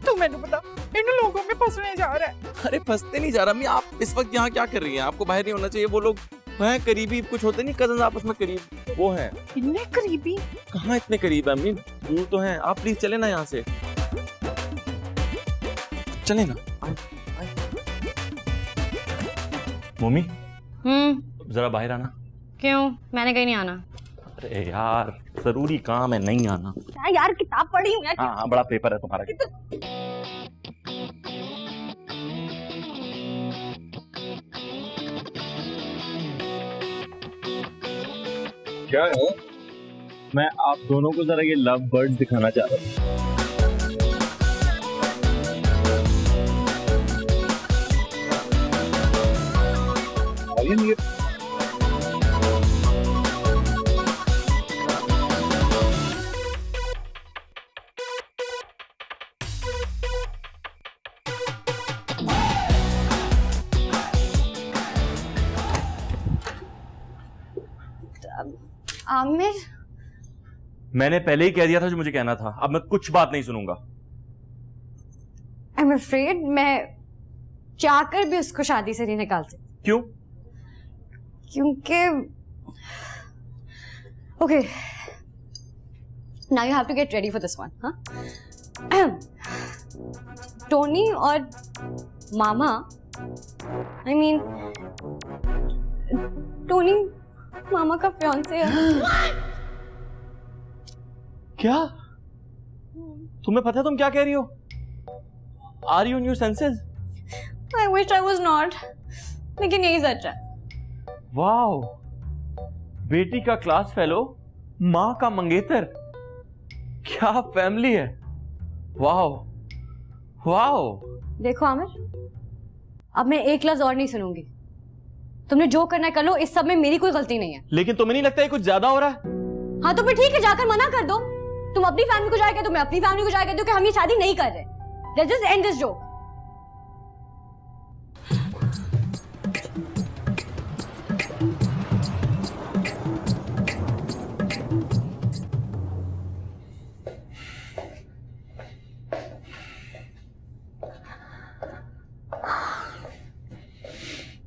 तू मैंने बता, इन लोगों में फंसने जा रहा है। अरे फंसते नहीं जा रहा अम्मी, आप इस वक्त यहाँ क्या कर रही हैं? आपको बाहर नहीं होना चाहिए। वो लोग हैं करीबी, कुछ होते नहीं कजन आपस में करीब, वो हैं। इतने करीबी? कहाँ इतने करीब है अम्मी, दूर तो हैं। आप प्लीज चले ना यहाँ से, चले ना। मम्मी जरा बाहर आना। क्यों? मैंने कहीं नहीं आना। अरे यार जरूरी काम है, नहीं आना। क्या यार, किताब पढ़ी हूँ यार। हाँ, बड़ा पेपर है तुम्हारा। क्या है? मैं आप दोनों को जरा ये लव बर्ड्स दिखाना चाह रहा हूँ। आमिर, मैंने पहले ही कह दिया था जो मुझे कहना था। अब मैं कुछ बात नहीं सुनूंगा। I'm afraid मैं चाहकर भी उसको शादी से नहीं निकाल सकती। क्यों? क्योंकि okay, now you have to get ready for this one, हाँ? टोनी और मामा, I mean, टोनी मामा का फियांसे है। क्या? तुम्हें पता है तुम क्या कह रही हो? Are you in your senses? I wish I was not, लेकिन यही सच है। वाओ, बेटी का क्लास फेलो, माँ का मंगेतर, क्या फैमिली है। Wow wow. देखो आमिर, अब मैं एक लफ्ज और नहीं सुनूंगी। तुमने जो करना है कर लो, इस सब में मेरी कोई गलती नहीं है। लेकिन तुम्हें नहीं लगता ये कुछ ज्यादा हो रहा है? हाँ तो फिर ठीक है, जाकर मना कर दो। तुम अपनी फैमिली को जाकर कहते हो, मैं अपनी फैमिली को जाकर कहती हूँ कि हम ये शादी नहीं कर रहे। Let's just end this joke.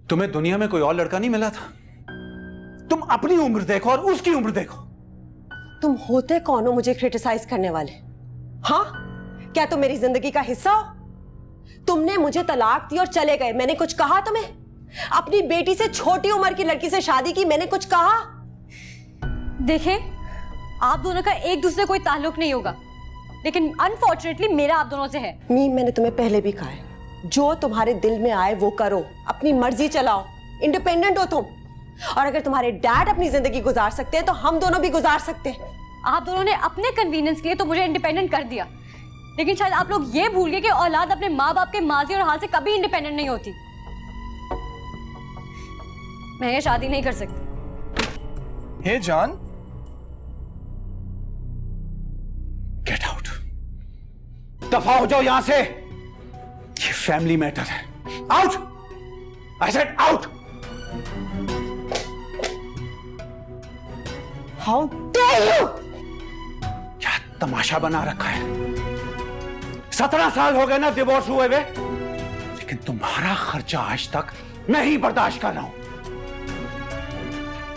तुम्हें दुनिया में कोई और लड़का नहीं मिला था? तुम अपनी उम्र देखो और उसकी उम्र देखो। तुम होते कौन हो मुझे क्रिटिसाइज करने वाले? हाँ, क्या तुम मेरी जिंदगी का हिस्सा हो? तुमने मुझे तलाक दी और चले गए, मैंने कुछ कहा तुम्हें? अपनी बेटी से छोटी उम्र की लड़की से शादी की, मैंने कुछ कहा? देखें, आप दोनों का एक दूसरे कोई ताल्लुक नहीं होगा, लेकिन अनफॉर्चुनेटली मेरा आप दोनों से है। मीम, मैंने तुम्हें पहले भी कहा है, जो तुम्हारे दिल में आए वो करो, अपनी मर्जी चलाओ, इंडिपेंडेंट हो तुम। और अगर तुम्हारे डैड अपनी जिंदगी गुजार सकते हैं तो हम दोनों भी गुजार सकते हैं। आप दोनों ने अपने कन्वीनियंस के लिए तो मुझे इंडिपेंडेंट कर दिया, लेकिन शायद आप लोग ये भूल गए कि औलाद अपने माँ बाप के माजी और हाल से कभी इंडिपेंडेंट नहीं होती। मैं ये शादी नहीं कर सकती। हे जान, गेट आउट। दफा हो जाओ यहां से, ये फैमिली मैटर है। Out, I said out. How dare you! क्या तमाशा बना रखा है। 17 साल हो गए ना डिवोर्स हुए हुए, लेकिन तुम्हारा खर्चा आज तक मैं ही बर्दाश्त कर रहा हूं।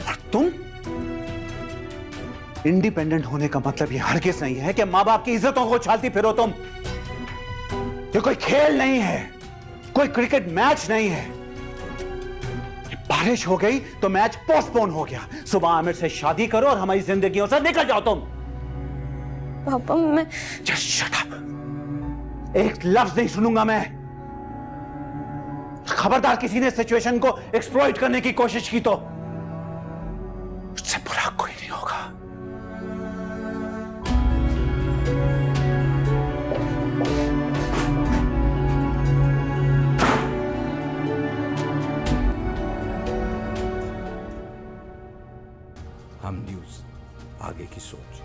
और तुम इंडिपेंडेंट होने का मतलब ये हरगिज नहीं है कि मां बाप की इज्जतों को उछालती फिरो तुम। ये कोई खेल नहीं है, कोई क्रिकेट मैच नहीं है। बारिश हो गई तो मैच पोस्टपोन हो गया। सुबह आमिर से शादी करो और हमारी जिंदगियों से निकल जाओ तुम। पापा मैं जस्ट शट अप। एक लफ्ज नहीं सुनूंगा मैं। खबरदार किसी ने सिचुएशन को एक्सप्लॉइट करने की कोशिश की तो उससे बुरा कोई नहीं होगा। हम न्यूज़, आगे की सोच।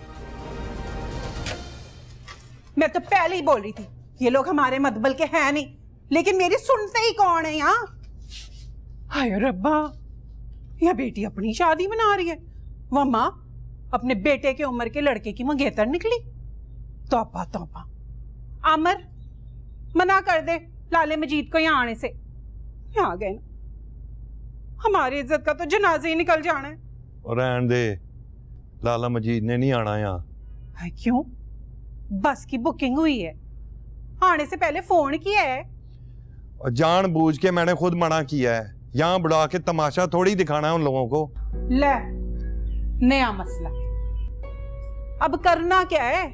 मैं तो पहले ही बोल रही थी ये लोग हमारे मतबल के हैं नहीं, लेकिन मेरी सुनते ही कौन है यहाँ। हाय रब्बा, यह बेटी अपनी शादी मना रही है, वह माँ अपने बेटे के उम्र के लड़के की मंगेतर निकली। तौबा तौबा। आमर मना कर दे लाले मजीद को यहाँ आने से। यहाँ गए ना, हमारी इज्जत का तो जनाजे ही निकल जाना है। और रहन दे, लाला मजीद ने नहीं आना यहाँ। है क्यों? बस की बुकिंग हुई है, आने से पहले फोन किया है। और जानबूझ के मैंने खुद मना किया है। यहाँ बुला के तमाशा थोड़ी दिखाना है उन लोगों को। ले, नया मसला। अब करना क्या है?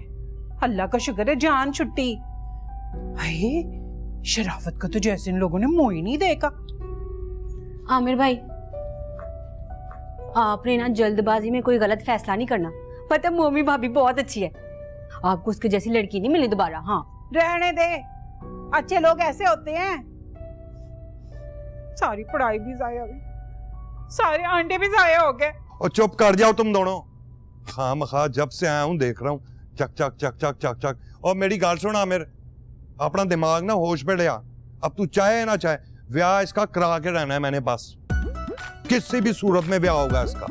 अल्लाह का शुक्र है जान छुट्टी। भाई शराफत को तो जैसे इन लोगों ने मुंह ही नहीं देखा। आमिर भाई, आपने ना जल्दबाजी में कोई गलत फैसला नहीं करना। पता मम्मी भाभी बहुत अच्छी है, आपको उसकी जैसी लड़की नहीं मिली दोबारा। हाँ रहने दे, अच्छे लोग ऐसे होते हैं। सारी पढ़ाई भी जाया हुई, सारे अंडे भी जाया हो गए। और चुप कर जाओ तुम दोनों। खामखा जब से आया हूं देख रहा हूं चक चक चक चक चक चक। और मेरी गाल सुना आमिर, अपना दिमाग ना होश पे लिया। अब तू चाहे ना चाहे ब्याह इसका करा के रहना है मैंने, बस किसी भी सूरत में ब्याह होगा इसका।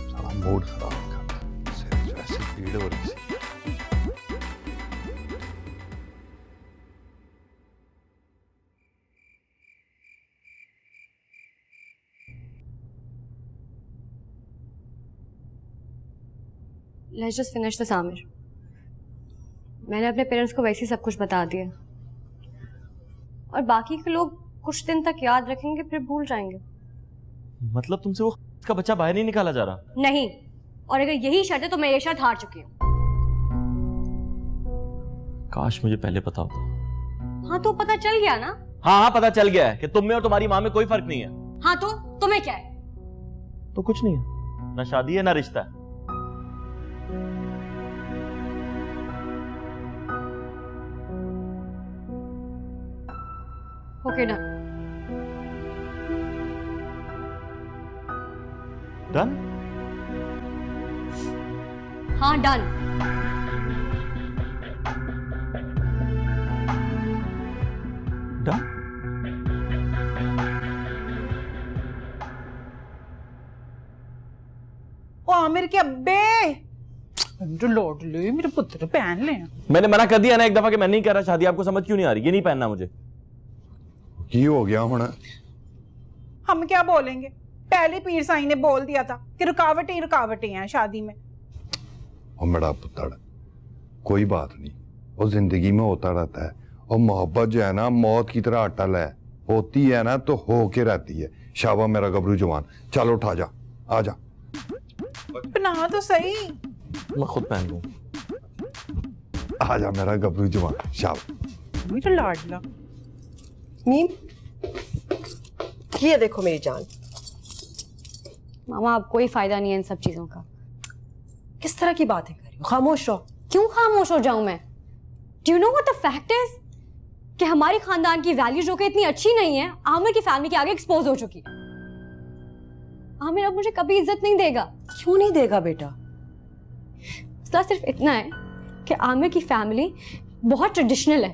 सारा मूड खराब कर, सिर जो ऐसी पीड़ हो रही थी। Let's just finish this, Aamir. मैंने अपने पेरेंट्स को वैसे ही सब कुछ बता दिया, और बाकी के लोग कुछ दिन तक याद रखेंगे फिर भूल जाएंगे। मतलब तुमसे वो का बच्चा बाहर नहीं निकाला जा रहा? नहीं, और अगर यही शर्त है तो मैं ये शर्त हार चुकी हूँ। काश मुझे पहले पता होता। हाँ तो पता चल गया ना। हाँ पता चल गया है कि तुम में और तुम्हारी माँ में कोई फर्क नहीं है। हाँ तो तुम्हें क्या है? तो कुछ नहीं है, ना शादी है ना रिश्ता है। Okay done. डन? हाँ डन। डन? ओ आमिर के अब्बे, लौट ले मेरे पुत्र पहन ले। मैंने मना कर दिया ना एक दफा कि मैं नहीं कर रहा शादी। आपको समझ क्यों नहीं आ रही? ये नहीं पहनना मुझे। की हो गया होना? हम क्या बोलेंगे? पहले पीर साईं ने बोल दिया था कि रुकावटें हैं शादी में। और मेरा पुत्र, कोई बात नहीं, वो जिंदगी में होता रहता है। और मोहब्बत जो है ना मौत की तरह अटल है, होती है ना तो हो के रहती है। शाबा मेरा गबरू जवान, चलो उठा जा, आ जा। अपना तो सही। मैं खुद पहन लूं। आ जा मेरा गबरू जवान, शाबा। मेरा लाडला। मीम, ये देखो मेरी जान। मामा अब कोई फायदा नहीं है इन सब चीजों का। किस तरह की बातें कर रही हो? खामोश रहो। क्यों खामोश हो जाऊं मैं? Do you know what the fact is कि हमारी खानदान की वैल्यू जो कि इतनी अच्छी नहीं है, आमिर की फैमिली के आगे एक्सपोज हो चुकी है। आमिर अब मुझे कभी इज्जत नहीं देगा। क्यों नहीं देगा बेटा? मसला सिर्फ इतना है कि आमिर की फैमिली बहुत ट्रेडिशनल है,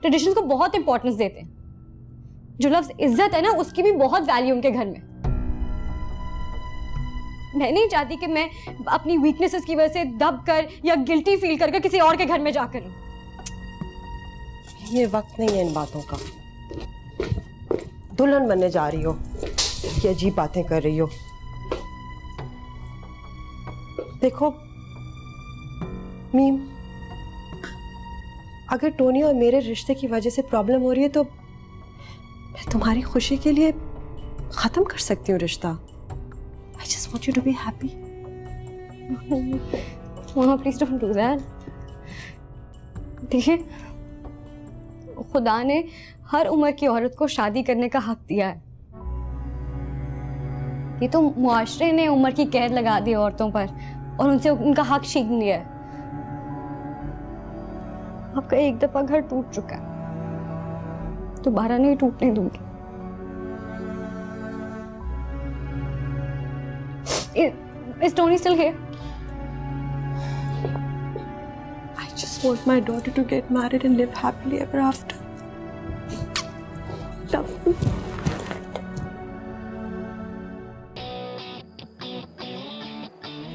ट्रेडिशंस को बहुत इंपॉर्टेंस देते हैं। जो लफ्ज इज्जत है ना, उसकी भी बहुत वैल्यू उनके घर में। मैं नहीं चाहती कि मैं अपनी वीकनेसेस की वजह से दब कर या गिल्टी फील करके किसी और के घर में जाकर रहूं। ये वक्त नहीं है इन बातों का। दुल्हन बनने जा रही हो, ये अजीब बातें कर रही हो। देखो मीम, अगर टोनी और मेरे रिश्ते की वजह से प्रॉब्लम हो रही है तो मैं तुम्हारी खुशी के लिए खत्म कर सकती हूँ रिश्ता। I just want you to be happy. Mama, please don't do that. देखिए, खुदा ने हर उम्र की औरत को शादी करने का हक दिया है। ये तो मुआशरे ने उम्र की कैद लगा दी औरतों पर और उनसे उनका हक छीन लिया है। आपका एक दफा घर टूट चुका है, दोबारा नहीं टूटने दूंगी। Is Tony still here? I just want my daughter to get married and live happily ever after. Love me.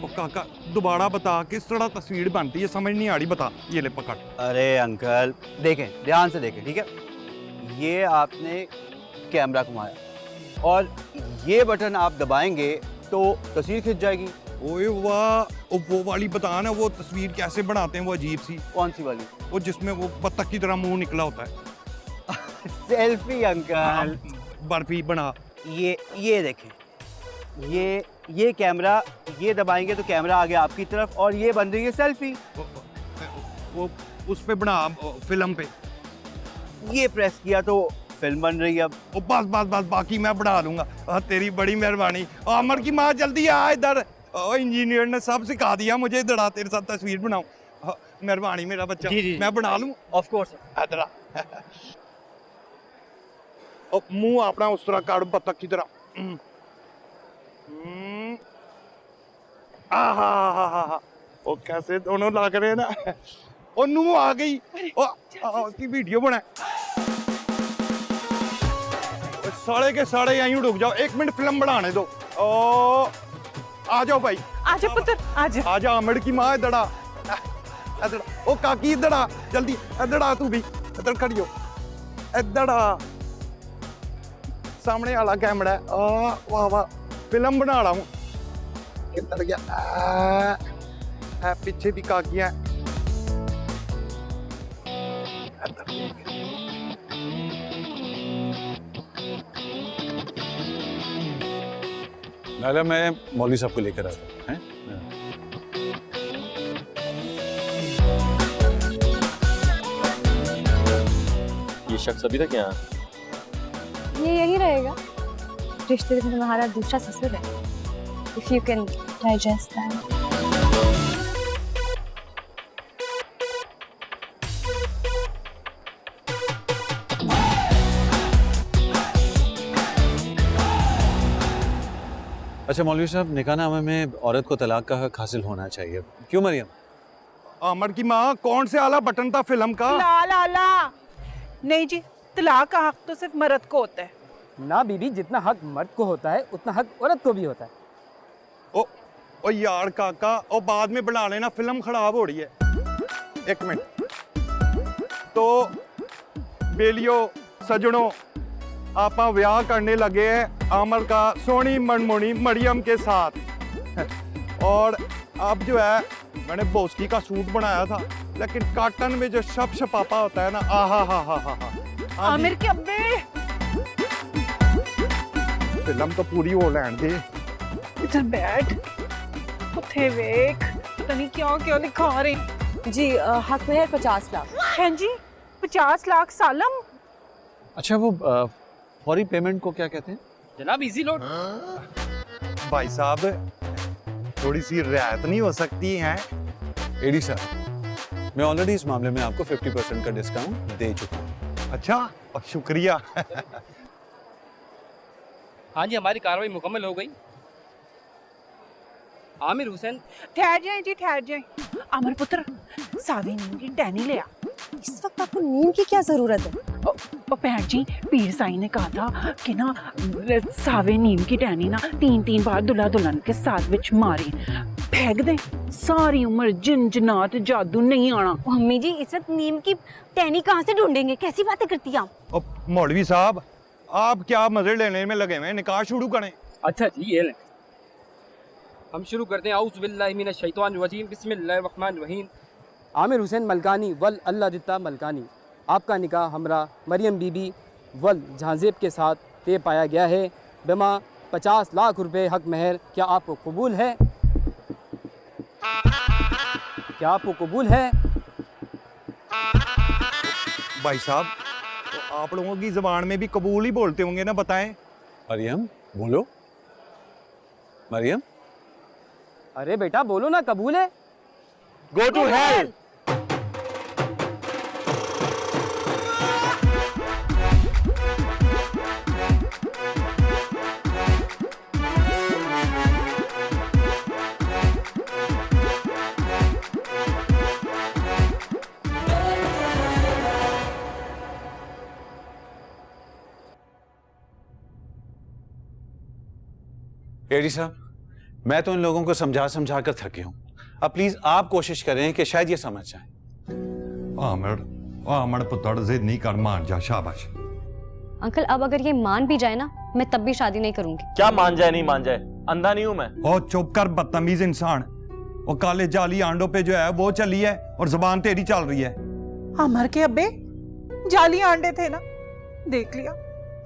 ओ काका दोबारा बता किस तरह तस्वीर बनती है, समझ नहीं आ रही, बता। ये ले पकड़। अरे अंकल देखें, ध्यान से देखें, ठीक है। ये आपने कैमरा घुमाया और ये बटन आप दबाएंगे तो तस्वीर खिंच जाएगी। ओए वाह, वो वाली बता ना, वो तस्वीर कैसे बनाते हैं वो अजीब सी। कौन सी वाली? वो जिसमें वो बत्तख की तरह मुंह निकला होता है। Selfie uncle. बर्फी बना। ये देखें, ये कैमरा, ये दबाएंगे तो कैमरा आ गया आपकी तरफ और ये बन रही है सेल्फी। वो उस पे बना फिल्म पे। ये प्रेस किया तो फिल्म बन रही है। अब बस बाकी मैं बढ़ा लूंगा। तेरी बड़ी मेहरबानी। आमर की माँ जल्दी आ इधर। इंजीनियर ने सब सिखा दिया मुझे, इधर आ तेरे साथ तस्वीर बनाऊं। मेहरबानी मेरा बच्चा। जी। मैं बना लूं? Of course. इधर आ। मुंह अपना उस तरह काट बत्तख की तरह। आहा, वो कैसे दोनों लग रहे हैं ना। और नू आ गई। उसकी वीडियो बना। साढ़े के साढ़े यहीं रुक जाओ, 1 मिनट फिल्म बनाने दो। आ जाओ भाई। आजा पुत्र, आजा। आजा आमिर की माँ, इधर आ। इधर ओ काकी, इधर आ जल्दी। इधर आ तू भी, इधर खड़ी हो। इधर आ, सामने वाला कैमरा है। वाह वाह, फिल्म बना रहा हूँ। किधर गया? पीछे भी काकियां। नाला, मैं मौलवी साहब को लेकर आता हूँ। ये शख्स अभी तक यहाँ? ये यही रहेगा। रिश्ते में तुम्हारा दूसरा ससुर है। If you can digest that. अच्छा मौलवी साहब, निकाहनामे में औरत को तलाक का हक हासिल होना चाहिए, क्यों मरियम? आमर की माँ, कौन से आला बटन था फिल्म का? ला नहीं जी, तलाक का हक तो सिर्फ मर्द को होता है। ना बीबी, जितना हक मर्द को होता है उतना हक औरत को भी होता है। ओ यार काका, ओ बाद में बना लेना, फिल्म खराब हो रही है। 1 मिनट। तो बेलियो सजनों, आपा विआह करने लगे हैं आमर का सोनी मनमोनी मरियम के साथ। और अब जो है, मैंने बोस्की का सूट बनाया था, लेकिन काटन में जो शप शपापा होता है ना, आहा। आमिर के अब्बे, फिल्म तो पूरी हो लैंड दे। इधर बैठ। उठे वेख, पता नहीं क्या लिखा रही जी। हक में है 50 लाख। हैं जी, 50 लाख सालम। अच्छा, वो फौरी पेमेंट को क्या कहते हैं? जनाब इजी लोड। भाई साहब, थोड़ी सी रियायत नहीं हो सकती है? एडी साहब, मैं ऑलरेडी इस मामले में आपको 50% का डिस्काउंट दे चुका हूँ। अच्छा, और शुक्रिया। हाँ जी, हमारी कार्रवाई मुकम्मल हो गई। आमिर हुसैन। ठहर जाए जी, ठहर जाए। अमर पुत्र सावी नीम की टहनी ले आ। इस वक्त आपको नीम की क्या जरूरत है? ओ भैन जी, पीर साई ने कहा था कि ना सावे नीम की टहनी ना 3-3 बार दुल्हा दुल्हन के साथ विच मारी, फेंक दे, सारी उम्र जिन जनात जादू नहीं आना। मम्मी जी इस वक्त नीम की टहनी कहाँ से ढूंढेंगे, कैसी बातें करती हैं आप? और मौलवी साहब, आप क्या मजे लेने में लगे हुए हैं? निकाह शुरू करें। अच्छा जी, ये लें। हम शुरू करते हैं। आउज़ बिल्लाहि मिनश शैतानिर रजीम, बिस्मिल्लाहिर रहमानिर रहीम। आमिर हुसैन मलकानी वल अल्लाह दित्ता मलकानी, आपका निकाह हमरा मरियम बीबी वल झांजेब के साथ तय पाया गया है बिमा 50 लाख रुपए हक महर। क्या आपको कबूल है? क्या आपको कबूल है? भाई साहब, तो आप लोगों की जबान में भी कबूल ही बोलते होंगे ना, बताएं। मरियम बोलो, मरियम। अरे बेटा बोलो ना, कबूल है? गो टू हेल। एडी साहब, मैं तो इन लोगों को समझा समझा कर थकी हूँ। अब प्लीज आप कोशिश करें कि शायद ये समझ जाएं। आमड़ पुतड़ जिद नहीं कर, मान जा, शाबाश। अंकल अब अगर ये मान भी जाए ना, मैं तब भी शादी नहीं करूंगी। क्या मान जाए नहीं मान जाए, अंधा नहीं हूं मैं। और चुप कर बदतमीज इंसान। और काले जाली आंडों पे जो है वो चली है और जुबान तेरी चल रही है। अमर के अब्बे जाली आंडे थे ना, देख लिया,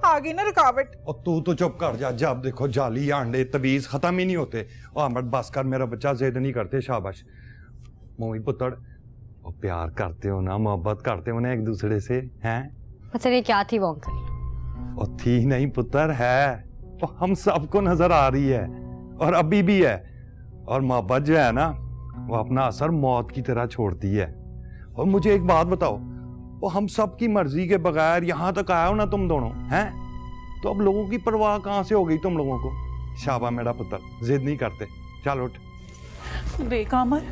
आ गई ना रुकावट। और तू तो चुप कर जा, जब देखो जाली आंडे तवीज खत्म ही नहीं होते। और अमर बस कर, मेरा बच्चा जिद नहीं करते, शाबाश। मोही पुतड़, और प्यार करते हो ना, मोहब्बत करते हो ना एक दूसरे से, हैं? पता नहीं क्या थी वो अंकल। और थी नहीं पुत्र, है। तो हम सबको नजर आ रही है और अभी भी है। और मोहब्बत जो है ना, वो अपना असर मौत की तरह छोड़ती है। और मुझे एक बात बताओ, वो हम सब की मर्जी के बगैर यहाँ तक आए हो ना तुम दोनों, हैं? तो अब लोगों की परवाह कहाँ से हो गई तुम लोगों को? शाबा मेरा पुत्र, जिद नहीं करते, चल उठ। देख अमर,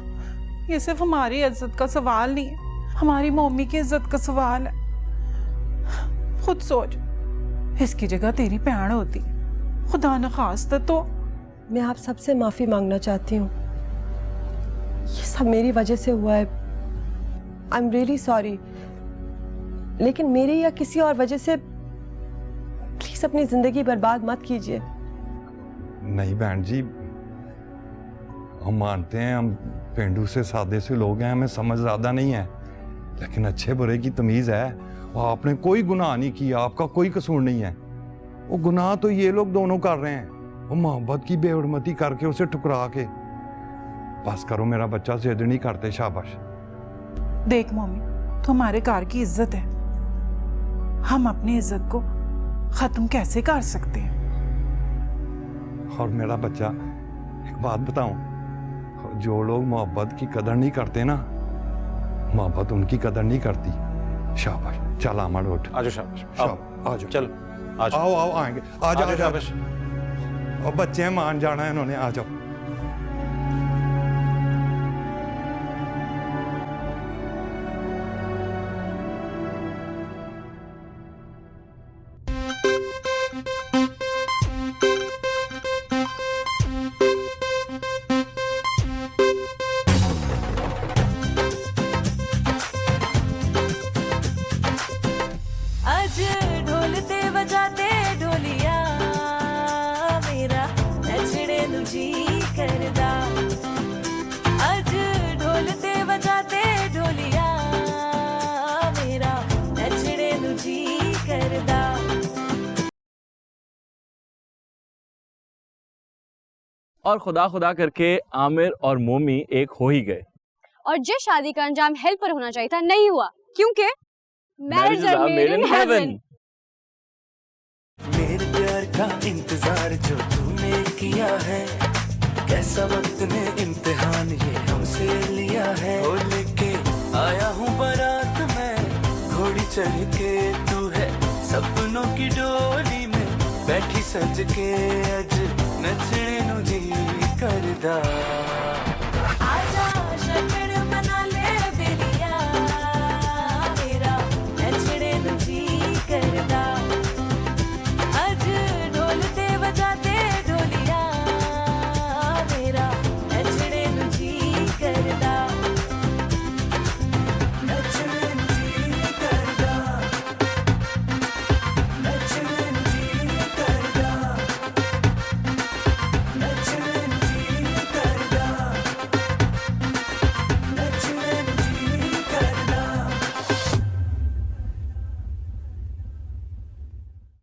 ये सिर्फ हमारी इज्जत का सवाल नहीं है, हमारी मम्मी की इज्जत का सवाल है। खुद सोच, इसकी जगह तेरी भैन होती, खुदा न खास्ता तो। मैं आप सबसे माफी मांगना चाहती हूँ, ये सब मेरी वजह से हुआ है। आई एम रियली सॉरी, लेकिन मेरी या किसी और वजह से प्लीज अपनी जिंदगी बर्बाद मत कीजिए। नहीं बहन जी, हम मानते हैं, हम पेंडू से सादे से लोग हैं, हमें समझ ज्यादा नहीं है, लेकिन अच्छे बुरे की तमीज है। और आपने कोई गुनाह नहीं किया, आपका कोई कसूर नहीं है। वो गुनाह तो ये लोग दोनों कर रहे हैं, वो मोहब्बत की बेहुरमती करके उसे ठुकरा के। बस करो, मेरा बच्चा जिद नहीं करते, शाबाश। देख मम्मी, तो हमारे घर की इज्जत है, हम अपनी इज्जत को खत्म कैसे कर सकते हैं? और मेरा बच्चा, एक बात बताऊं, जो लोग मोहब्बत की कदर नहीं करते ना, मोहब्बत उनकी कदर नहीं करती। शाबाश, चल अमर उठ। आजो शाबाश, आ जाओ, चलो आजो। आओ आओ, आएंगे, आ जाओ शाबाश। और बच्चे मान जाना है इन्होंने, आ जाओ। आज ढोलते बजाते ढोलिया मेरा नचने नु जी करदा। आज ढोलते बजाते ढोलिया मेरा नचने नु जी करदा। और खुदा खुदा करके आमिर और मोमी एक हो ही गए। और जिस शादी का अंजाम हेल्प पर होना चाहिए था, नहीं हुआ, क्योंकि Marriages are made in heaven. मेरे प्यार का इंतजार जो तूने किया है, कैसा वक्त ने इम्तिहान ये हमसे लिया है। ओ लेके आया हूँ बारात में घोड़ी चढ़ के, तू है सपनों की डोली में बैठी सज के। अज नचने नु जी करदा।